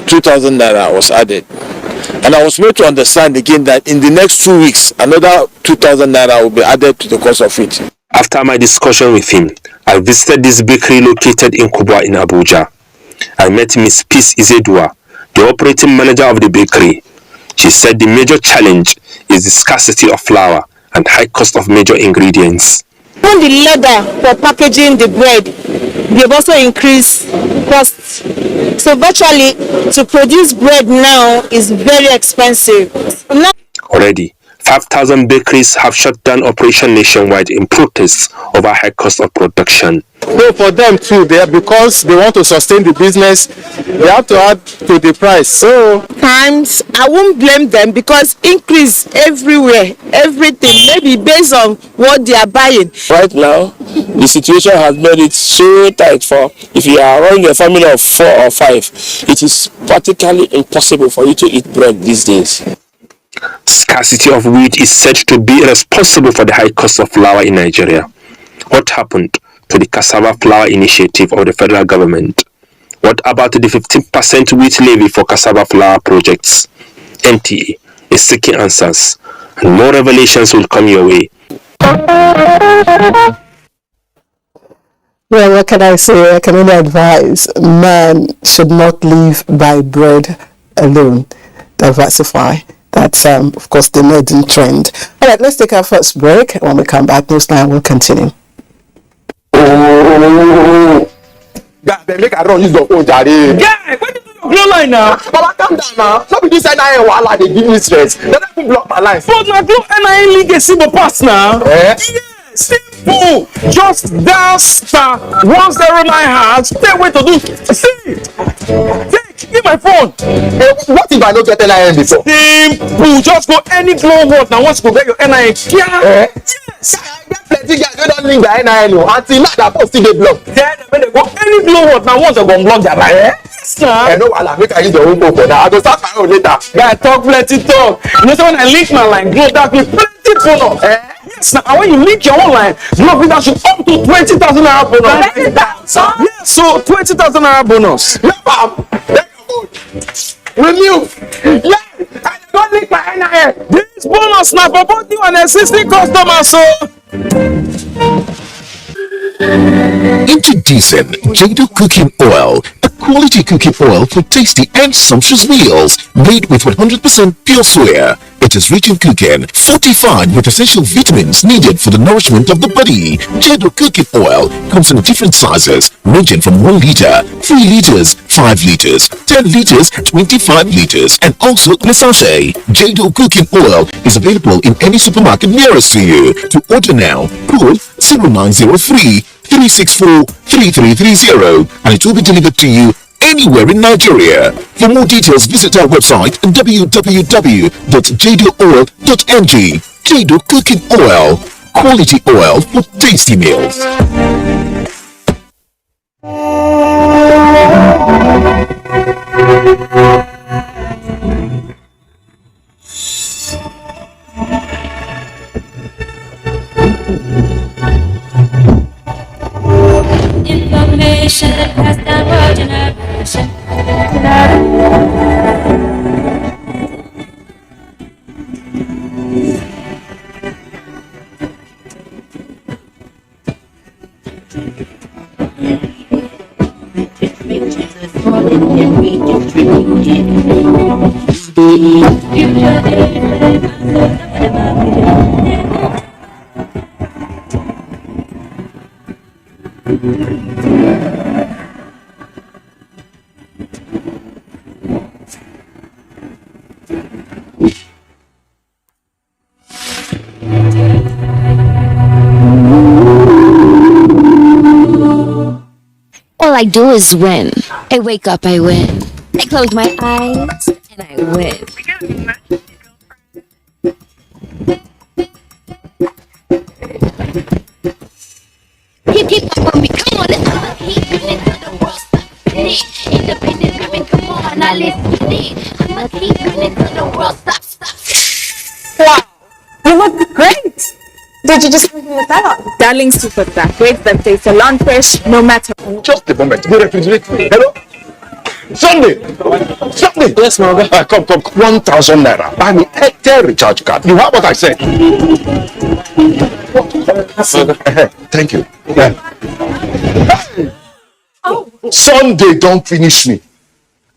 2,000 naira was added. And I was made to understand again that in the next 2 weeks, another 2,000 naira will be added to the cost of it. After my discussion with him, I visited this bakery located in Kubwa in Abuja. I met Miss Peace Izedua, the operating manager of the bakery. She said the major challenge is the scarcity of flour and high cost of major ingredients. On the leather for packaging the bread, they've also increased costs. So virtually, to produce bread now is very expensive. Already, 5,000 bakeries have shut down operation nationwide in protest over high cost of production. So for them too, because they want to sustain the business, they have to add to the price. So times I won't blame them because increase everywhere, everything, maybe based on what they are buying. Right now, the situation has made it so tight for if you are running a family of 4 or 5, it is practically impossible for you to eat bread these days. Scarcity of wheat is said to be responsible for the high cost of flour in Nigeria. What happened to the cassava flour initiative of the federal government? What about the 15% wheat levy for cassava flour projects? NTA is seeking answers, and more revelations will come your way. Well, what can I say? I can only advise man should not live by bread alone. Diversify. That's, of course, the modern trend. All right, let's take our first break. When we come back, Newsline will continue. Guy, they make a run use your phone, Jare. Guy, why did you do your glow line now? Baba, calm down now. Not be this NIA wahala they give me stress. They don't even block my line. But na glow NIA league is simple pass now. Yes, simple. Just dial star 109#. Stay wait to do. See, give my phone. What if I don't get NIA before? Simple. Just go any glow word now. Once you get your NIA. Yes. Plenty guys wey don link their NIN o until now their phone still dey block. Then when they go any glow word now once they go block their line. Yes na. No wahala make I use your own phone for now. I go start my own later. Guy talk plenty talk. You know say when I link my line glow that be plenty bonus. Yes na, and when you link your own line glow fit dash you up to 20,000 naira bonus. 20,000? Yes, so 20,000 naira bonus. Renew. Yeah, I don't link my NIN. This bonus na for both new and existing customers so. Introducing Jado Cooking Oil, a quality cooking oil for tasty and sumptuous meals made with 100% pure soya. It is rich in cooking, fortified with essential vitamins needed for the nourishment of the body. Jado Cooking Oil comes in different sizes, ranging from 1 liter, 3 liters, 5 liters, 10 liters, 25 liters, and also in a sachet. Jado Cooking Oil is available in any supermarket nearest to you. To order now, call 0903 364 3330 and it will be delivered to you anywhere in Nigeria. For more details, visit our website www.jadooil.ng. Jado Cooking Oil, quality oil for tasty meals. Information that passed down for generation. All I do is win. I wake up, I win. I close my eyes, and I win. Keep up on me, come on, let's go. Keep it into the world, stop it. Independent women, come on, now let's get it. I'ma keep it into the world, stop. Wow, you look great. Did you just bring the salon? Darling super black, great that tastes a long fresh, no matter. Just a moment. The refrigerator. Hello? Sunday. Yes, ma'am. Come. 1,000 naira. Buy me a recharge card. You have what I said. Thank you. Yeah. Sunday, don't finish me.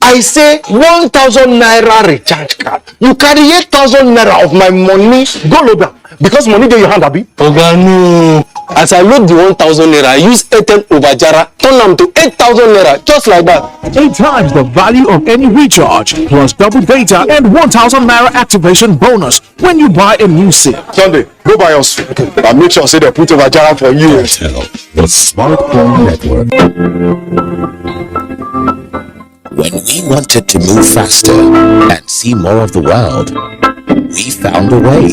I say 1,000 naira recharge card. You carry 8,000 naira of my money. Go load down. Because money in your hand, Abi. Oga, no. As I load the 1,000 naira, I use Airtel over Jara, turn them to 8,000 naira, just like that. 8 times the value of any recharge, plus double data and 1,000 naira activation bonus when you buy a new SIM. Sunday, go buy us. Okay. I'll make sure say they put over Jara for you. Airtel, the smartphone network. When we wanted to move faster and see more of the world, we found a way.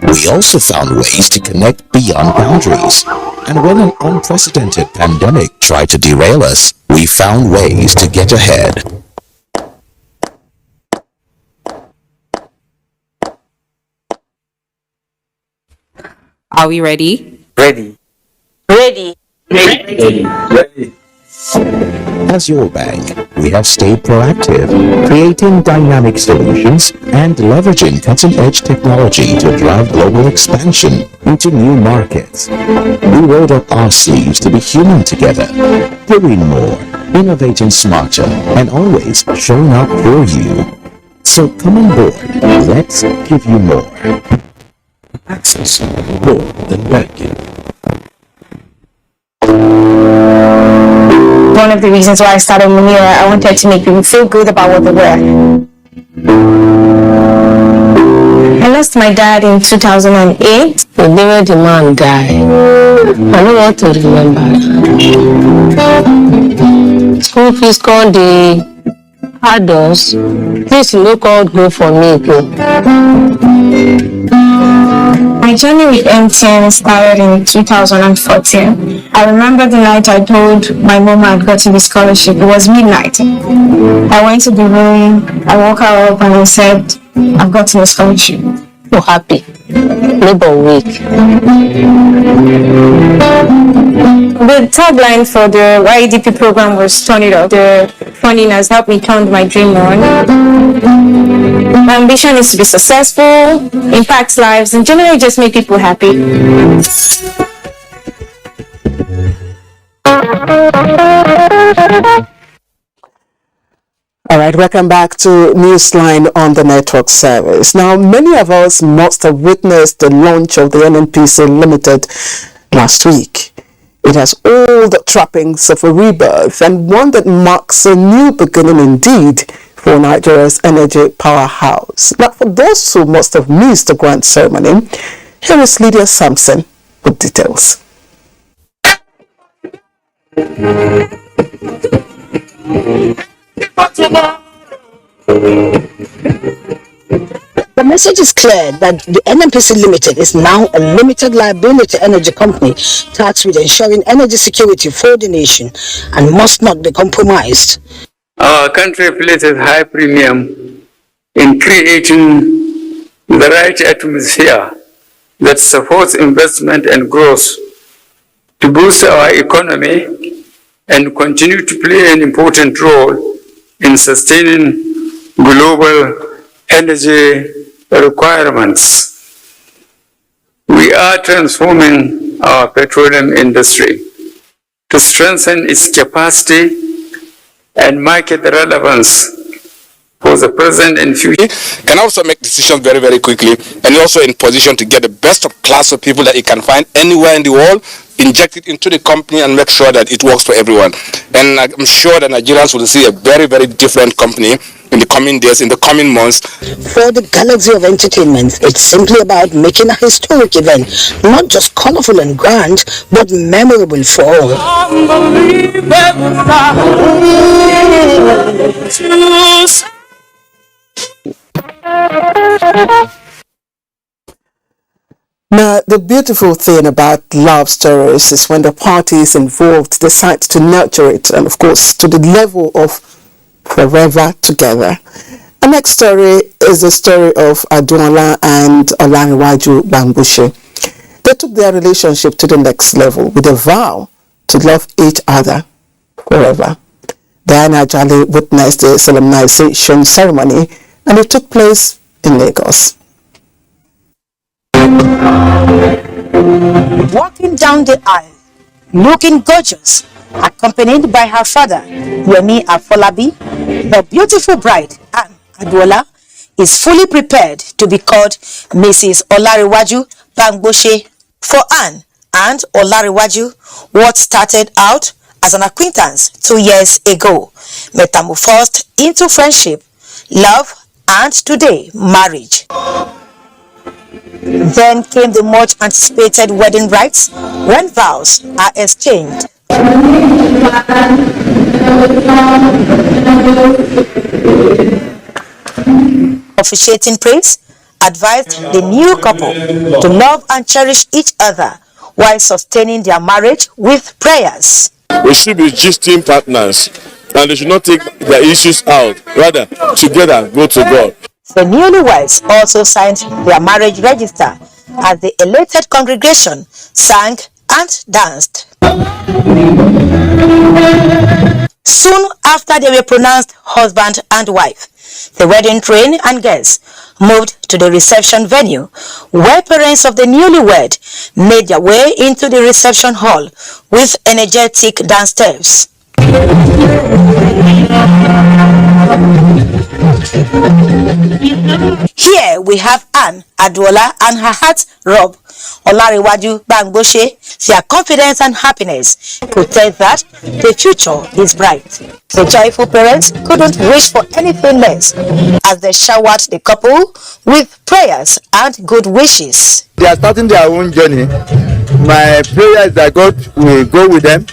We also found ways to connect beyond boundaries. And when an unprecedented pandemic tried to derail us, we found ways to get ahead. Are we ready? Ready. Ready. Ready. As your bank, we have stayed proactive, creating dynamic solutions and leveraging cutting-edge technology to drive global expansion into new markets. We rolled up our sleeves to be human together, doing more, innovating smarter, and always showing up for you. So come on board. Let's give you more. Access more than banking. One of the reasons why I started Munira, I wanted to make people feel good about what they wear. I lost my dad in 2008. The day the man died, I don't want to remember. School fees called the adults. This local group for me too. My journey with NTA started in 2014. I remember the night I told my mom I had gotten the scholarship. It was midnight. I went to the room, I woke her up and I said, I've gotten a scholarship. So happy. Labor week. The tagline for the YEDP program was "Turn It Up." The funding has helped me turn my dream on. My ambition is to be successful, impact lives, and generally just make people happy. All right, welcome back to Newsline on the network service. Now, many of us must have witnessed the launch of the NNPC Limited last week. It has all the trappings of a rebirth and one that marks a new beginning indeed for Nigeria's energy powerhouse. Now, for those who must have missed the grand ceremony, here is Lydia Sampson with details. The message is clear that the NNPC Limited is now a limited liability energy company tasked with ensuring energy security for the nation and must not be compromised. Our country places high premium in creating the right atmosphere that supports investment and growth to boost our economy and continue to play an important role in sustaining global energy requirements. We are transforming our petroleum industry to strengthen its capacity and market relevance for the present and future. Can also make decisions very, very quickly, and also in position to get the best of class of people that it can find anywhere in the world, inject it into the company and make sure that it works for everyone. And I'm sure that Nigerians will see a very, very different company in the coming days, in the coming months. For the galaxy of entertainment, it's simply about making a historic event, not just colorful and grand, but memorable for all. Now, the beautiful thing about love stories is when the parties involved decide to nurture it, and of course, to the level of forever together. The next story is the story of Abdullah and Osinbajo Bambushe. They took their relationship to the next level with a vow to love each other forever. Diana Jali witnessed the solemnization ceremony, and it took place in Lagos. Walking down the aisle, looking gorgeous, accompanied by her father, Yemi Afolabi, the beautiful bride, Anne Abdullah, is fully prepared to be called Mrs. Olariwaju Bambushe. For Anne and Olariwaju, what started out as an acquaintance 2 years ago metamorphosed into friendship, love, and today marriage. Then came the much anticipated wedding rites when vows are exchanged. Officiating priest advised the new couple to love and cherish each other while sustaining their marriage with prayers. We should be gisting partners, and they should not take their issues out. Rather, together go to God. The newlyweds also signed their marriage register as the elated congregation sang and danced. Soon after they were pronounced husband and wife, the wedding train and guests moved to the reception venue, where parents of the newlywed made their way into the reception hall with energetic dance steps. Here we have Anne, Abdullah, and her heart Rob. Olariwaju Bangboshe, their confidence and happiness pretend that the future is bright. The joyful parents couldn't wish for anything less as they showered the couple with prayers and good wishes. They are starting their own journey. My prayer is that God will go with them,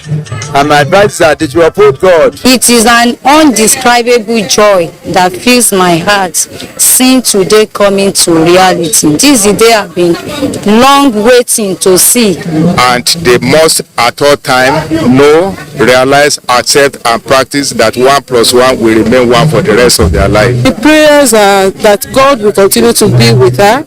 and my advice is that they should uphold God. It is an undescribable joy that fills my heart seeing today coming to reality. This is the day I've been long waiting to see. And they must at all time know, realize, accept and practice that 1 + 1 will remain 1 for the rest of their life. The prayers are that God will continue to be with her,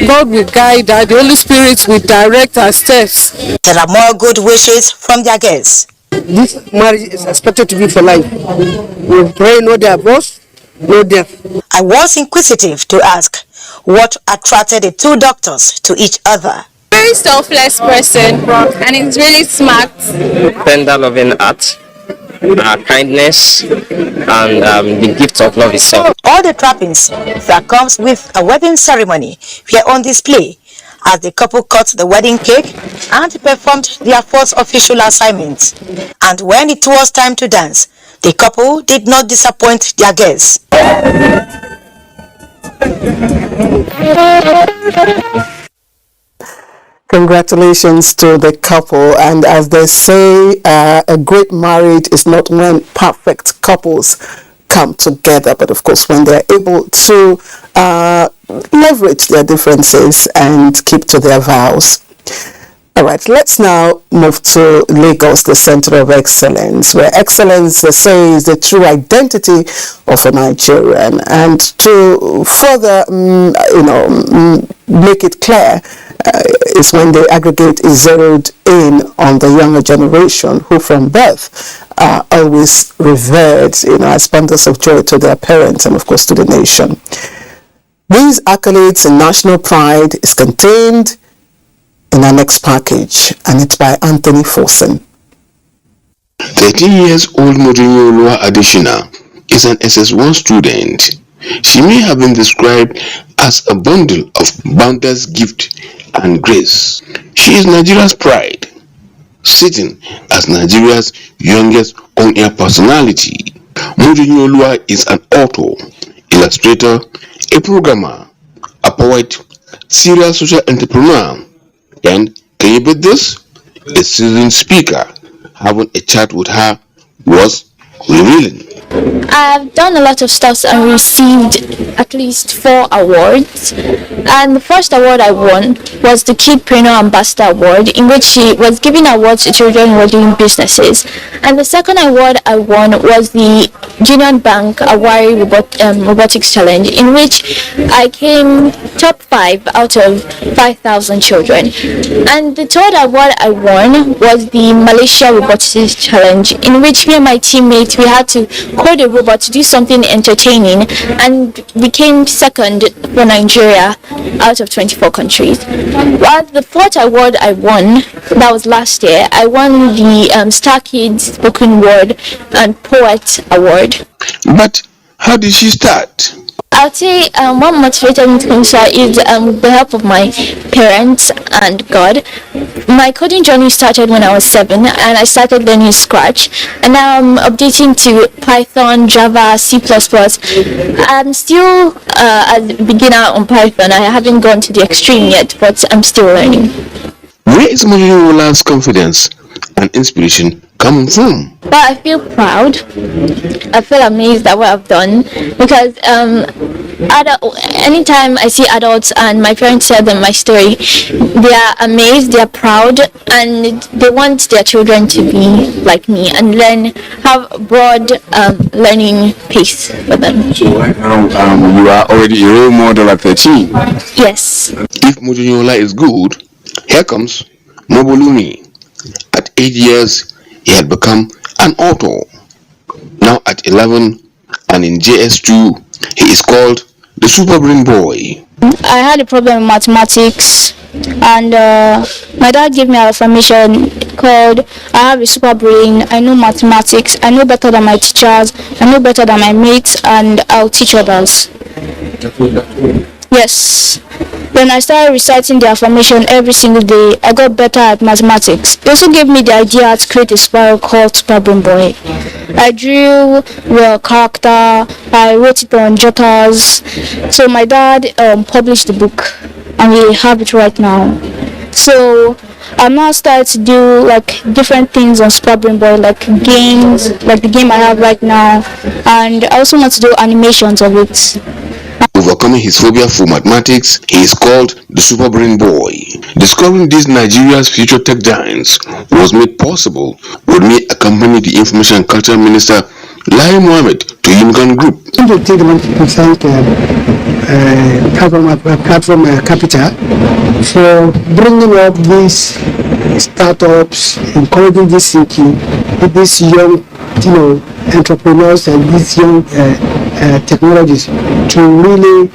God will guide her, the Holy Spirit will direct her steps. There are more good wishes from their guests. This marriage is expected to be for life. We pray no divorce, no death. I was inquisitive to ask what attracted the two doctors to each other. Very selfless person, and he's really smart. Tender, loving heart, kindness, and the gift of love itself. All the trappings that comes with a wedding ceremony were on display as the couple cut the wedding cake and performed their first official assignment. And when it was time to dance, the couple did not disappoint their guests. Congratulations to the couple, and as they say, a great marriage is not when perfect couples come together, but of course when they're able to leverage their differences and keep to their vows. All right, let's now move to Lagos, the center of excellence, where excellence, they say, is the true identity of a Nigerian. And to further, make it clear, is when the aggregate is zeroed in on the younger generation, who from birth are always revered, as bundles of joy to their parents and of course to the nation. These accolades and national pride is contained in our next package, and it's by Anthony Forsen. 13 years old Modinyo Adishina is an SS1 student. She may have been described as a bundle of boundless gift and grace. She is Nigeria's pride, sitting as Nigeria's youngest on-air personality. Modinyo is an author, illustrator, a programmer, a poet, serial social entrepreneur, and can you bet this? A seasoned speaker. Having a chat with her was revealing. I've done a lot of stuff and received at least 4 awards. And the first award I won was the Kidpreneur Ambassador Award, in which she was giving awards to children who were doing businesses. And the second award I won was the Union Bank Awari Robotics Challenge, in which I came top 5 out of 5,000 children. And the third award I won was the Malaysia Robotics Challenge, in which me and my teammates, we had to code a robot to do something entertaining, and became second for Nigeria out of 24 countries. While the fourth award I won, that was last year, I won the Star Kids Spoken Word and Poet Award. But how did she start? I'd say what motivated me to come here is the help of my parents and God. My coding journey started when I was 7, and I started learning Scratch, and now I'm updating to Python, Java, C++. I'm still a beginner on Python. I haven't gone to the extreme yet, but I'm still learning. Where is Modinyo's confidence and inspiration coming from? But I feel proud. I feel amazed at what I've done, because anytime I see adults and my parents tell them my story, they are amazed, they are proud, and they want their children to be like me and have broad learning pace for them. So right now, you are already a role model at 13. Yes. If Modinyo is good, here comes Mobolumi. At 8 years, he had become an author. Now at 11 and in JS2, he is called the Super Brain Boy. I had a problem with mathematics, and my dad gave me an affirmation called I have a super brain, I know mathematics, I know better than my teachers, I know better than my mates, and I'll teach others. Yes. When I started reciting the affirmation every single day, I got better at mathematics. It also gave me the idea to create a spiral called Super Brain Boy. I drew the character, I wrote it on jotters. So my dad published the book, and we have it right now. So I'm now started to do like different things on Super Brain Boy, like games, like the game I have right now, and I also want to do animations of it. Overcoming his phobia for mathematics, he is called the Super Brain Boy. Discovering these Nigeria's future tech giants was made possible when he accompanied the Information and Culture Minister Lai Mohammed to BUA Group. To take platform capital for bringing up these startups, encouraging this thinking, these young, entrepreneurs and these young technologies to really,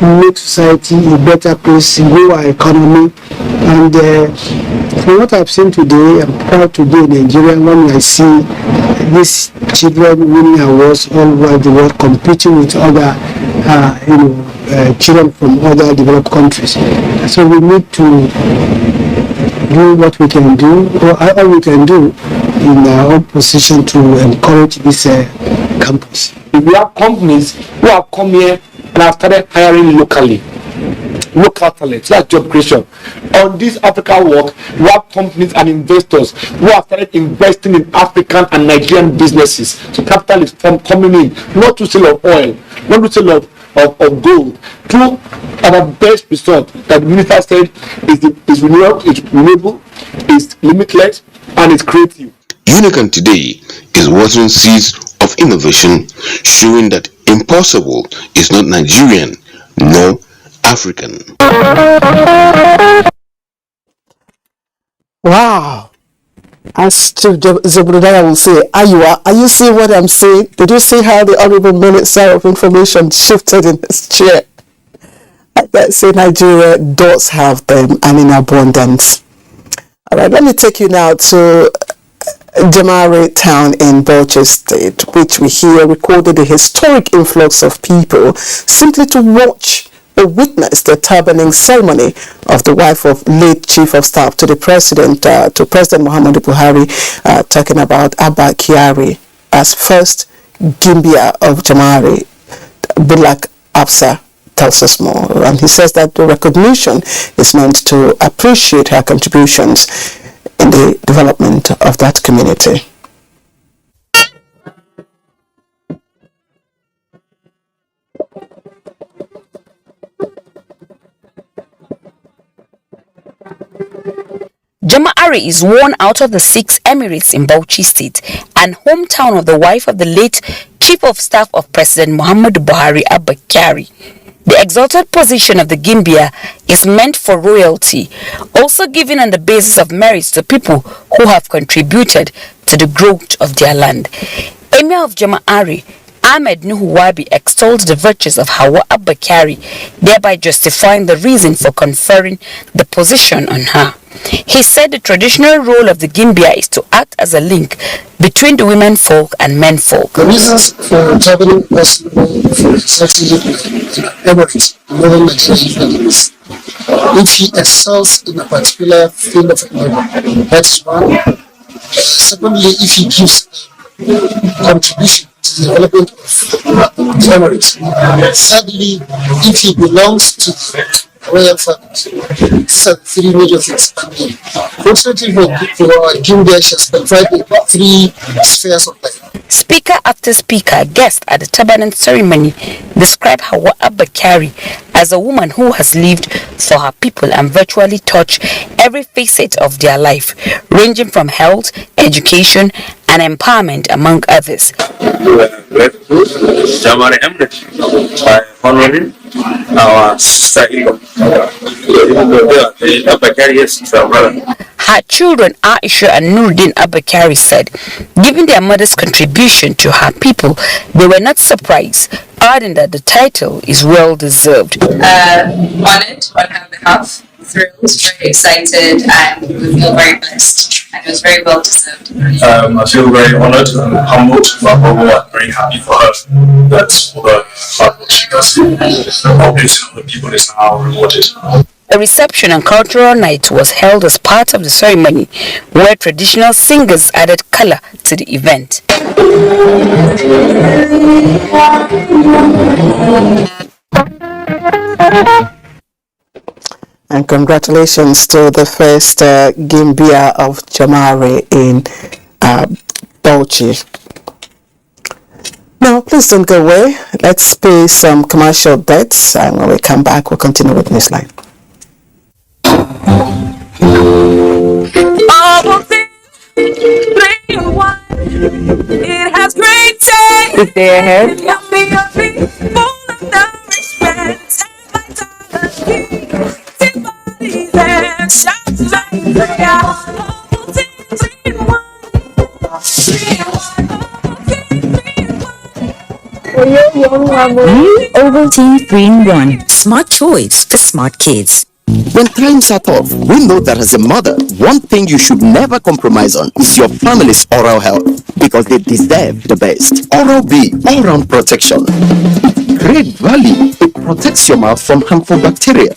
make society a better place, grow our economy. And from what I've seen today, I'm proud to be a Nigerian when I see these children winning awards all over the world, competing with other, children from other developed countries. So we need to do what we can do, or all we can do in our own position to encourage this campus. We have companies who have come here and have started hiring locally. Local talent, that's job creation. On this Africa work, we have companies and investors who have started investing in African and Nigerian businesses. So capital is coming in, not to sell of oil, not to sell of gold, to our best result that the minister said is renewable, is limitless, and is creative. UNICAN today is watering seeds of innovation, showing that impossible is not Nigerian, nor African. Wow. As Chief Zebudaya will say, are you seeing what I'm saying? Did you see how the Honorable Minister of Information shifted in his chair? I bet say Nigeria does have them and in abundance. All right, let me take you now to Jamare town in Bauchi State, which we hear recorded a historic influx of people simply to watch or witness the turbaning ceremony of the wife of late Chief of Staff to the President, Muhammadu Buhari, talking about Abba Kyari as first Gimbia of Jamare. Bulak Absa tells us more, and he says that the recognition is meant to appreciate her contributions in the development of that community. Jama'ari is one out of the 6 emirates in Bauchi State and hometown of the wife of the late Chief of Staff of President Muhammadu Buhari, Abba Kyari. The exalted position of the Gimbia is meant for royalty, also given on the basis of merits to people who have contributed to the growth of their land. Emir of Jama'ari, Ahmed Nuhu Wabi, extolled the virtues of Hawa Abba Kyari, thereby justifying the reason for conferring the position on her. He said the traditional role of the Gimbia is to act as a link between the women folk and men folk. The reasons for traveling possible for certain emirates, northern Nigerian is if he excels in a particular field of endeavor. That's one. Secondly, if he gives contribution to the development of the emirates. Thirdly, if he belongs to the royal family. These are 3 major things. Fortunately for Gimbia, she has specified 3 spheres of life. Speaker after speaker, guest at the turban ceremony, described Hawa Abba Kyari as a woman who has lived for her people and virtually touched every facet of their life, ranging from health, education, and empowerment, among others. Jamare Emirates by honoring our sister-in-law. Her children, Aisha and Nuruddin Abba Kyari, said, given their mother's contribution to her people, they were not surprised, adding that the title is well deserved. Honored on her behalf thrilled, very excited, and we feel very blessed. And it was very well deserved. I feel very honored and humbled, but overall I'm very happy for her. That's all the hard work she does. Obviously, other people is now rewarded. A reception and cultural night was held as part of the ceremony, where traditional singers added color to the event. And congratulations to the first Gimbia of Jamari in Bauchi. Now, please don't go away. Let's pay some commercial debts, and when we come back, we'll continue with Newsline. It has great taste. Is there ahead? Yummy, yummy, full of nourishment. Bodies and shots like Ovaltine 3-in-1. Smart choice for smart kids. When times are tough, we know that as a mother, one thing you should never compromise on is your family's oral health, because they deserve the best. Oral-B, all-round protection. Great value. It protects your mouth from harmful bacteria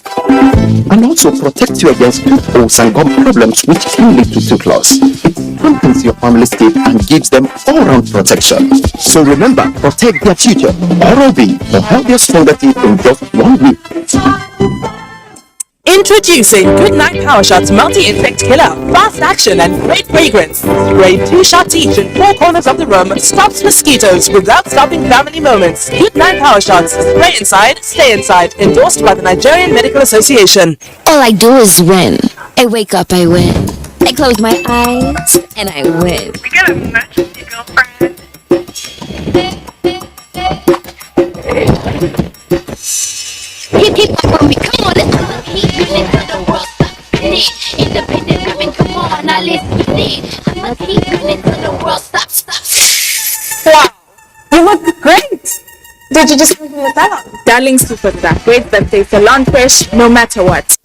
and also protects you against tooth holes and gum problems, which can lead to tooth loss. It strengthens your family's teeth and gives them all-round protection. So remember, protect their future. Oral-B for healthier, stronger teeth in just 1 week. Introducing Goodnight Power Shots Multi-Insect Killer. Fast action and great fragrance. Spray 2 shots each in 4 corners of the room. Stops mosquitoes without stopping family moments. Goodnight Power Shots. Spray inside, stay inside. Endorsed by the Nigerian Medical Association. All I do is win. I wake up, I win. I close my eyes, and I win. We got a message, girlfriend. Keep up on me, come on, let's keep it into the world. Independent women, come on, now let's get it. I'ma keep it into the world. Stop. Wow, you look great. Did you just make me with that? Darling Super Star, great birthday salon fresh, no matter what.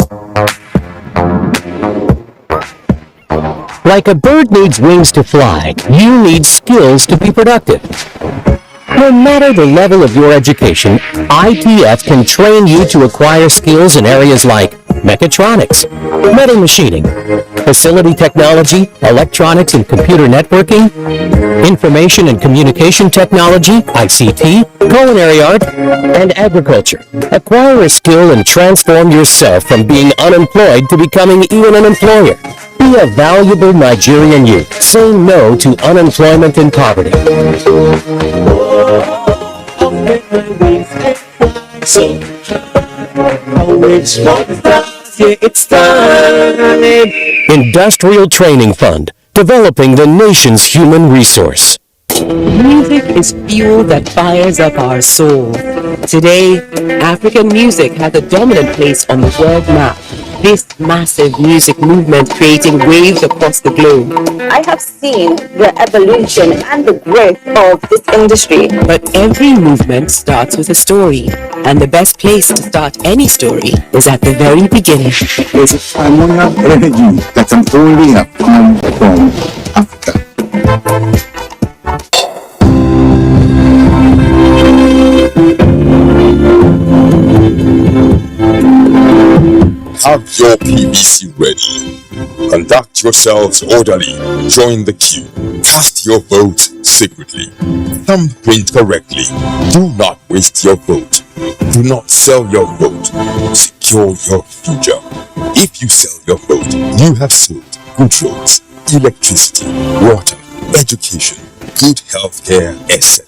Like a bird needs wings to fly, you need skills to be productive. No matter the level of your education, ITF can train you to acquire skills in areas like mechatronics, metal machining, facility technology, electronics and computer networking, information and communication technology, ICT, culinary art, and agriculture. Acquire a skill and transform yourself from being unemployed to becoming even an employer. Be a valuable Nigerian youth, saying no to unemployment and poverty. It's time. Industrial Training Fund, developing the nation's human resource. Music is fuel that fires up our soul. Today, African music has a dominant place on the world map. This massive music movement creating waves across the globe. I have seen the evolution and the growth of this industry. But every movement starts with a story, and the best place to start any story is at the very beginning. There's a hormonal energy that can only have come from Africa. Have your PVC ready. Conduct yourselves orderly. Join the queue. Cast your vote secretly. Thumbprint correctly. Do not waste your vote. Do not sell your vote. Secure your future. If you sell your vote, you have sold good roads, electricity, water, education, good healthcare, etc.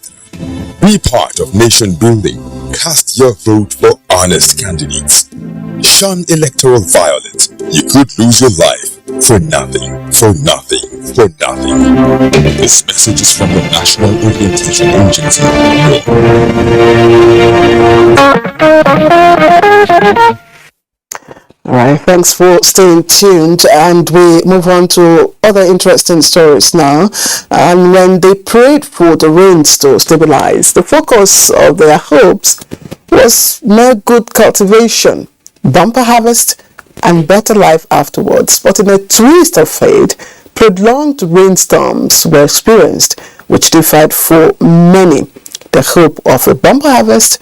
Be part of nation building. Cast your vote for honest candidates. Shun electoral violence. You could lose your life for nothing, for nothing, for nothing. This message is from the National Orientation Agency. All right, thanks for staying tuned, and we move on to other interesting stories now. And when they prayed for the rains to stabilize, the focus of their hopes was mere good cultivation, bumper harvest, and better life afterwards. But in a twist of fate, prolonged rainstorms were experienced, which defied for many the hope of a bumper harvest,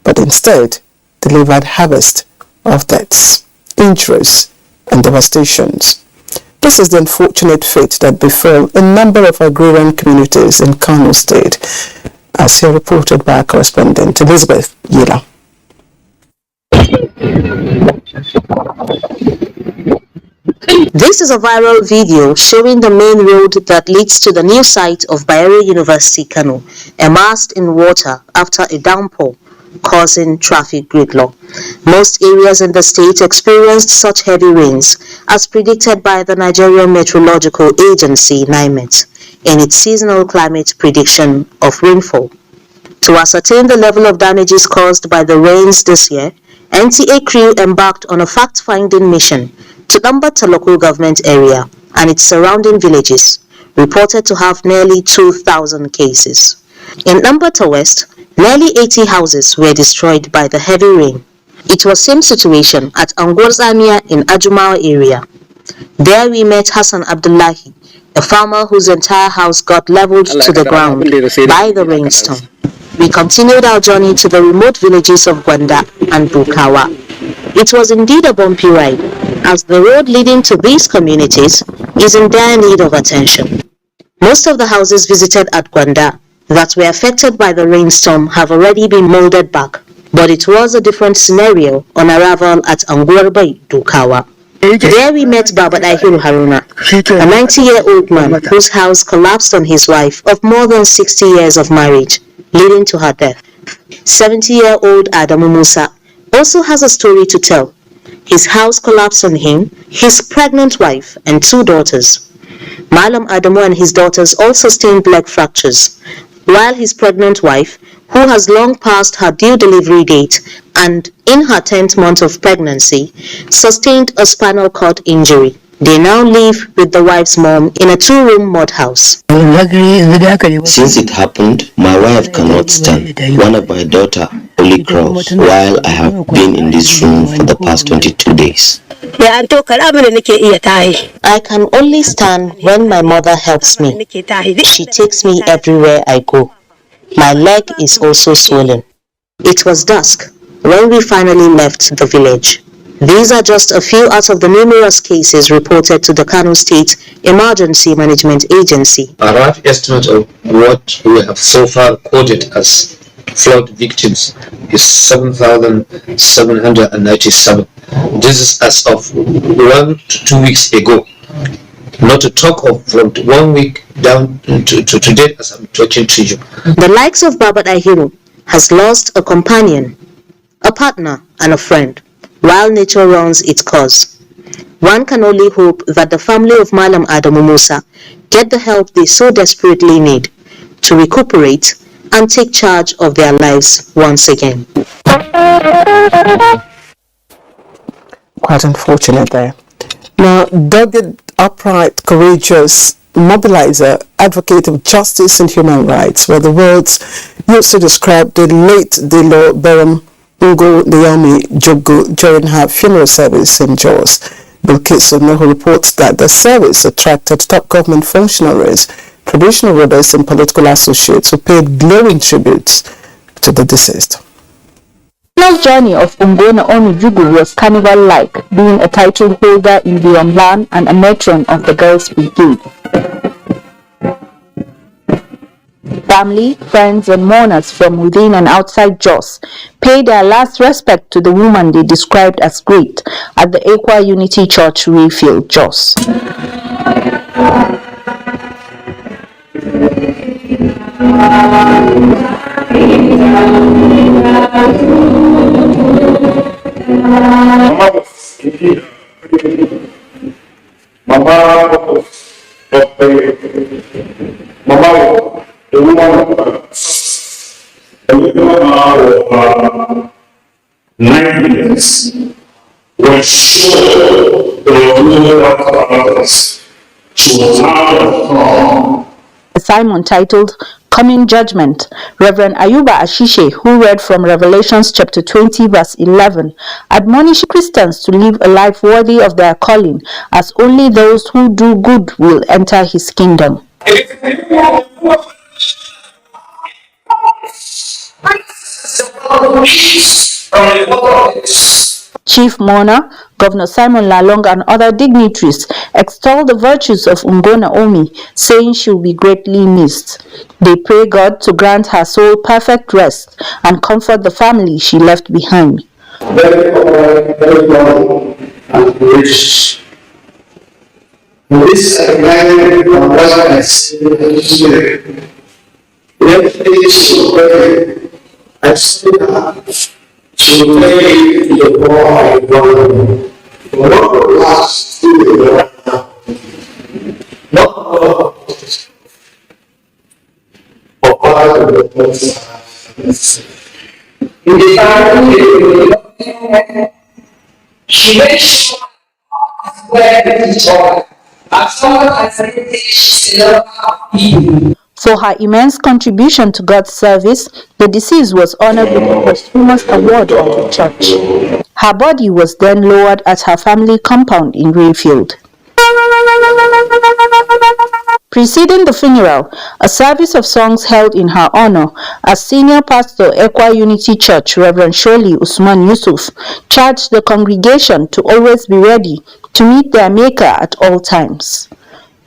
but instead delivered harvest of deaths, injuries, and devastations. This is the unfortunate fate that befell a number of agrarian communities in Kano State, as here reported by our correspondent Elizabeth Yila. This is a viral video showing the main road that leads to the new site of Bayero University, Kano, immersed in water after a downpour, causing traffic gridlock. Most areas in the state experienced such heavy rains, as predicted by the Nigerian Meteorological Agency, NIMET, in its seasonal climate prediction of rainfall. To ascertain the level of damages caused by the rains this year, NTA crew embarked on a fact-finding mission to Lambata local government area and its surrounding villages, reported to have nearly 2,000 cases. In Lambata West, nearly 80 houses were destroyed by the heavy rain. It was same situation at Angwarzamia in Ajumawa area. There we met Hassan Abdullah, a farmer whose entire house got leveled to the ground by the rainstorm. We continued our journey to the remote villages of Gwanda and Bukawa. It was indeed a bumpy ride, as the road leading to these communities is in dire need of attention. Most of the houses visited at Gwanda that were affected by the rainstorm have already been molded back, but it was a different scenario on arrival at Angwarbai, Dukawa. There we met Baba Dahiru Haruna, a 90-year-old man whose house collapsed on his wife of more than 60 years of marriage, leading to her death. 70-year-old Adamu Musa also has a story to tell. His house collapsed on him, his pregnant wife, and 2 daughters. Malam Adamu and his daughters all sustained leg fractures, while his pregnant wife, who has long passed her due delivery date and in her 10th month of pregnancy, sustained a spinal cord injury. They now live with the wife's mom in a 2-room mud house. Since it happened, my wife cannot stand. One of my daughter only crawls, while I have been in this room for the past 22 days. I can only stand when my mother helps me. She takes me everywhere I go. My leg is also swollen. It was dusk when we finally left the village. These are just a few out of the numerous cases reported to the Kano State Emergency Management Agency. A rough estimate of what we have so far recorded as flood victims is 7,797. This is as of 1 to 2 weeks ago. Not to talk of from 1 week down to today as I'm talking to you. The likes of Baba Dahiru has lost a companion, a partner, and a friend, while nature runs its course. One can only hope that the family of Malam Adamu Musa get the help they so desperately need to recuperate and take charge of their lives once again. Quite unfortunate there. Now, dogged, upright, courageous, mobilizer, advocate of justice and human rights were the words used to describe the late Dilo Beram Ugo Liami Jogo during her funeral service in Jos. Bilkis Onoho reports that the service attracted top government functionaries, traditional rulers and political associates who paid glowing tributes to the deceased. The funeral journey of Ungona Onujugu was carnival-like, being a title holder in the Omlan and a matron of the Girls' Brigade. Family, friends and mourners from within and outside Jos paid their last respect to the woman they described as great at the Equa Unity Church, Rayfield, Jos. The woman of 9 years was sure Simon titled coming judgment. Reverend Ayuba Ashishe, who read from Revelations chapter 20 verse 11, admonished Christians to live a life worthy of their calling, as only those who do good will enter his kingdom. Chief Mourner, Governor Simon Lalong and other dignitaries extol the virtues of Ungo Naomi, saying she will be greatly missed. They pray God to grant her soul perfect rest and comfort the family she left behind. Very long and rich. This kind of oneness, I still have to play the ball one. Not the last two, not for part of the process. In the time she makes sure where the joy. As someone has said, she loves For her immense contribution to God's service, the deceased was honored with a posthumous award of the church. Her body was then lowered at her family compound in Greenfield. Preceding the funeral, a service of songs held in her honor as Senior Pastor Ekwa Unity Church, Reverend Sholi Usman Yusuf, charged the congregation to always be ready to meet their Maker at all times.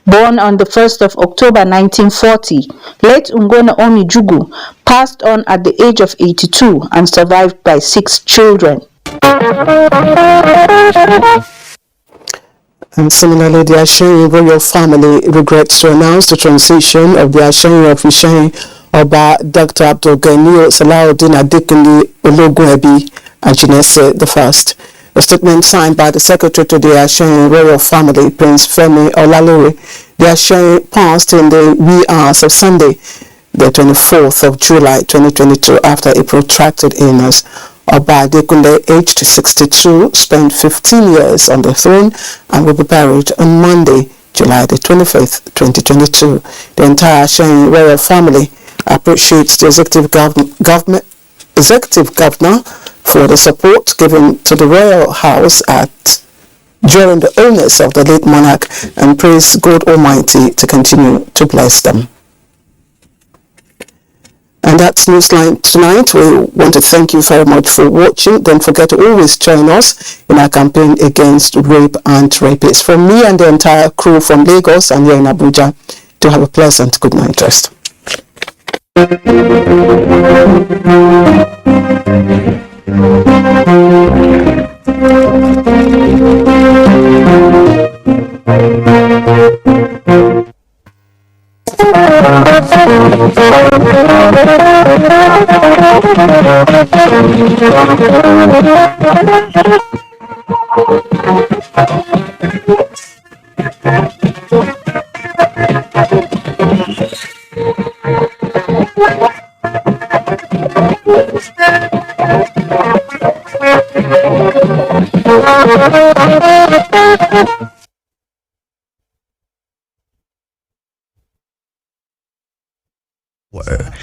Born on the 1st of October 1940, late Ungo Naomi Jugu passed on at the age of 82 and survived by 6 children. And similarly, the Ashanti royal family regrets to announce the transition of the Ashanti of Ishanti Oba Dr. Abdullah Salahuddin Adekunle Ologunebi Ajinese I. A statement signed by the Secretary to the Ashanti royal family, Prince Femi Olalore, the Ashanti passed in the wee hours of Sunday, the 24th of July 2022, after a protracted illness. Oba Adekunle, aged 62, spent 15 years on the throne and will be buried on Monday, July the 25th, 2022. The entire Ashanti royal family appreciates the executive governor for the support given to the royal house during the illness of the late monarch and praise God Almighty to continue to bless them. And that's Newsline tonight. We want to thank you very much for watching. Don't forget to always join us in our campaign against rape and rapists. From me and the entire crew from Lagos and here in Abuja, to have a pleasant good night rest.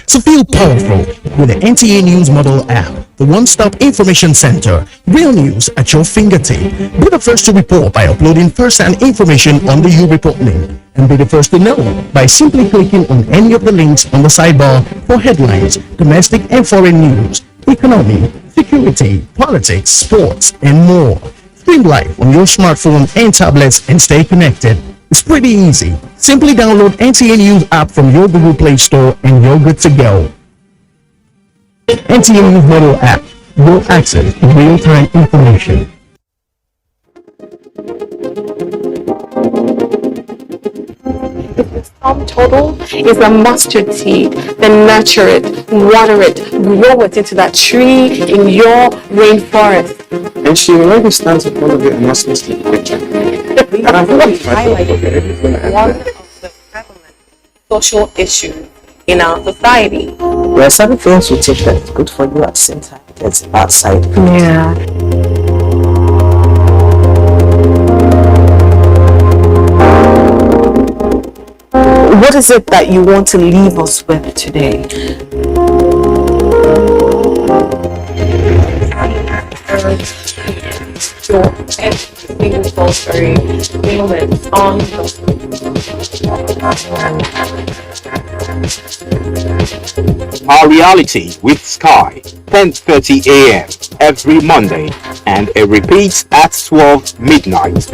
To feel powerful with the NTA News Model app, the one-stop information center, real news at your fingertip. Be the first to report by uploading first-hand information on the U-Report link, and be the first to know by simply clicking on any of the links on the sidebar for headlines, domestic and foreign news, economy, security, politics, sports, and more. Stream live on your smartphone and tablets and stay connected. It's pretty easy. Simply download NTA News app from your Google Play Store and you're good to go. NTA News Model app. Your access to real-time information. Sum total is a mustard seed. Then nurture it, water it, grow it into that tree in your rainforest. And she already stands in front of the announcements to the picture. And I'm going to highlight one of the prevalent social issues in our society. There are certain things you take that's good for you at the same time. That's bad side. Yeah. What is it that you want to leave us with today? Our reality with Sky, 10:30 a.m. every Monday, and it repeats at 12 midnight.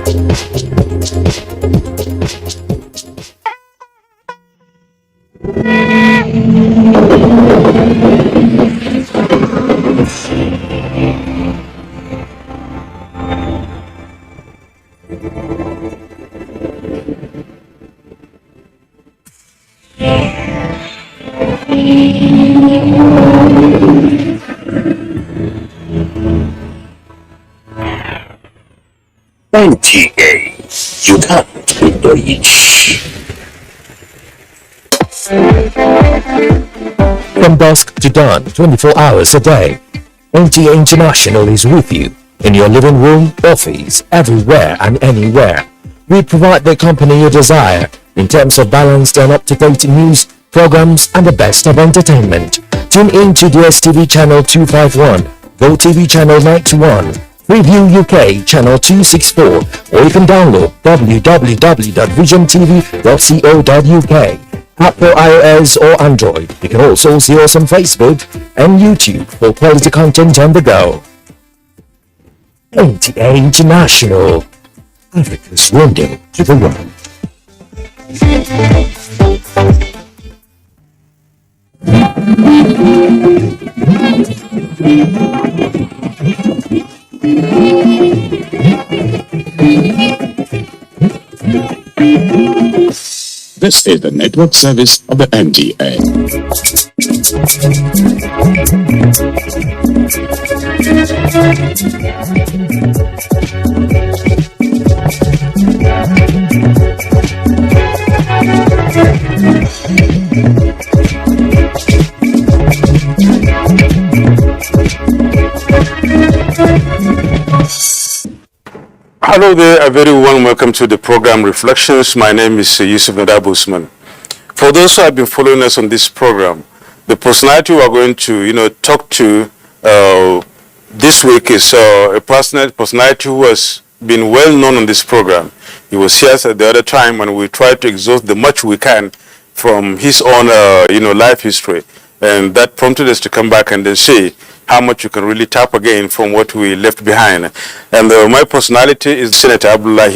NTA, you can't reach. From dusk to dawn, 24 hours a day, NTA International is with you in your living room, office, everywhere and anywhere. We provide the company you desire in terms of balanced and up-to-date news, programs and the best of entertainment. Tune in to DSTV channel 251, GoTV channel 91, Preview UK channel 264, or you can download www.visiontv.co.uk. Apple iOS or Android. You can also see us on Facebook and YouTube for quality content on the go. NTA International, Africa's window to the world. This is the network service of the NTA. Hello there, a very warm welcome to the program Reflections. My name is Yusuf Nadab Usman. For those who have been following us on this program, the personality we are going to, talk to this week is a personality who has been well known on this program. He was here at the other time when we tried to exhaust the much we can from his own, life history, and that prompted us to come back and then see how much you can really tap again from what we left behind. And my personality is Senator Abdullah.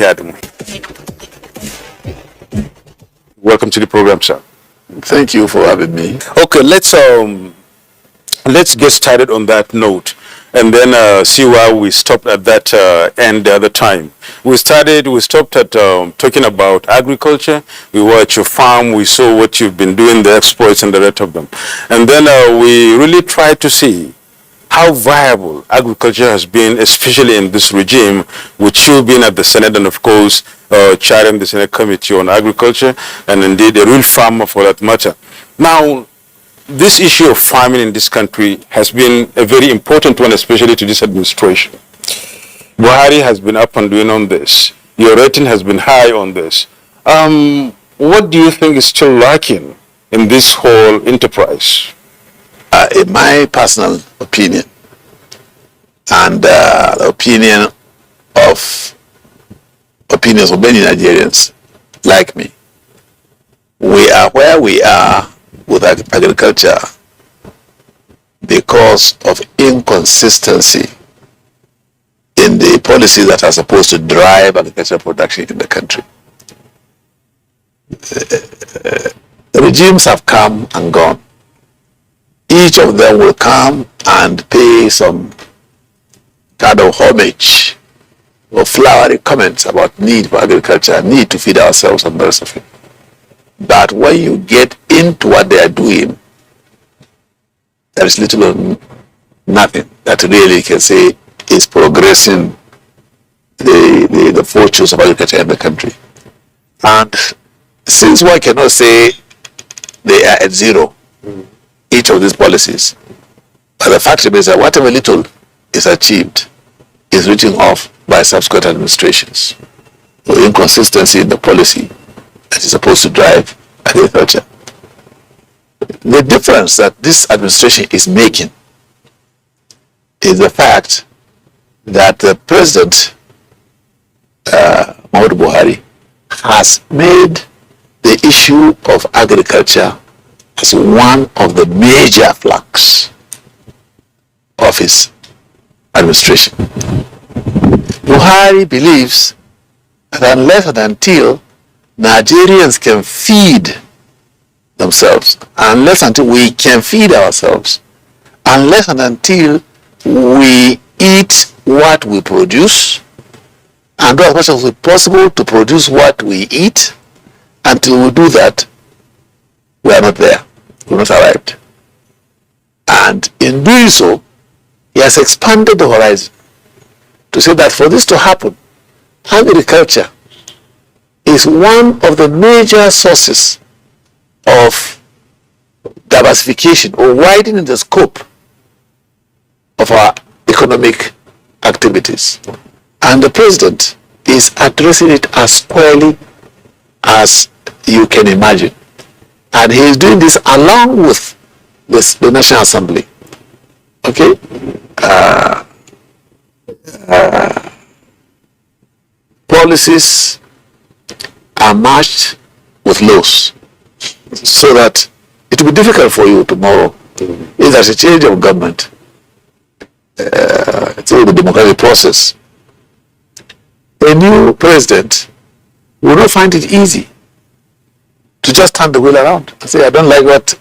Welcome to the program, sir. Thank you for having me. Okay, let's get started on that note, and then see why we stopped at that end the other time. We stopped at talking about agriculture. We were at your farm. We saw what you've been doing, the exploits and the rest of them, and then we really tried to see how viable agriculture has been, especially in this regime, with you being at the Senate and, of course, chairing the Senate Committee on Agriculture, and indeed a real farmer for that matter. Now, this issue of farming in this country has been a very important one, especially to this administration. Buhari has been up and doing on this. Your rating has been high on this. What do you think is still lacking in this whole enterprise? In my personal opinion, and the opinions of many Nigerians like me, we are where we are with agriculture because of inconsistency in the policies that are supposed to drive agricultural production in the country. The regimes have come and gone. Each of them will come and pay some kind of homage or flowery comments about need for agriculture, need to feed ourselves and the rest of it. But when you get into what they are doing, there is little or nothing that really can say is progressing the fortunes of agriculture in the country. And since one cannot say they are at zero, each of these policies, but the fact remains that whatever little is achieved is written off by subsequent administrations. The inconsistency in the policy that is supposed to drive agriculture. The difference that this administration is making is the fact that the President, Buhari, has made the issue of agriculture as one of the major flags of his administration. Buhari believes that unless and until Nigerians can feed themselves, unless until we can feed ourselves, unless and until we eat what we produce, and do as much as possible to produce what we eat, until we do that, we are not there. We're not arrived. And in doing so, he has expanded the horizon to say that for this to happen, agriculture is one of the major sources of diversification or widening the scope of our economic activities. And the President is addressing it as squarely as you can imagine. And he is doing this along with the National Assembly. Okay? Policies are matched with laws, so that it will be difficult for you tomorrow if there's a change of government through the democratic process. A new president will not find it easy to just turn the wheel around and say, I don't like what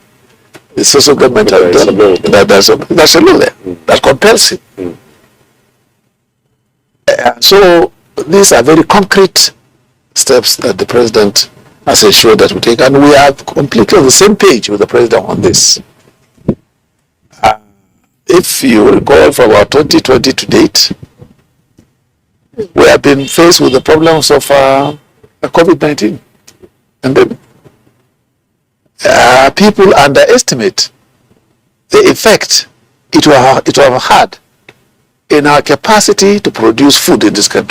the social government has done. There's a law there that compels him. So these are very concrete steps that the president has ensured that we take, and we are completely on the same page with the president on this. If you recall, from about 2020 to date, we have been faced with the problems of COVID-19 pandemic. People underestimate the effect it will have had in our capacity to produce food in this country.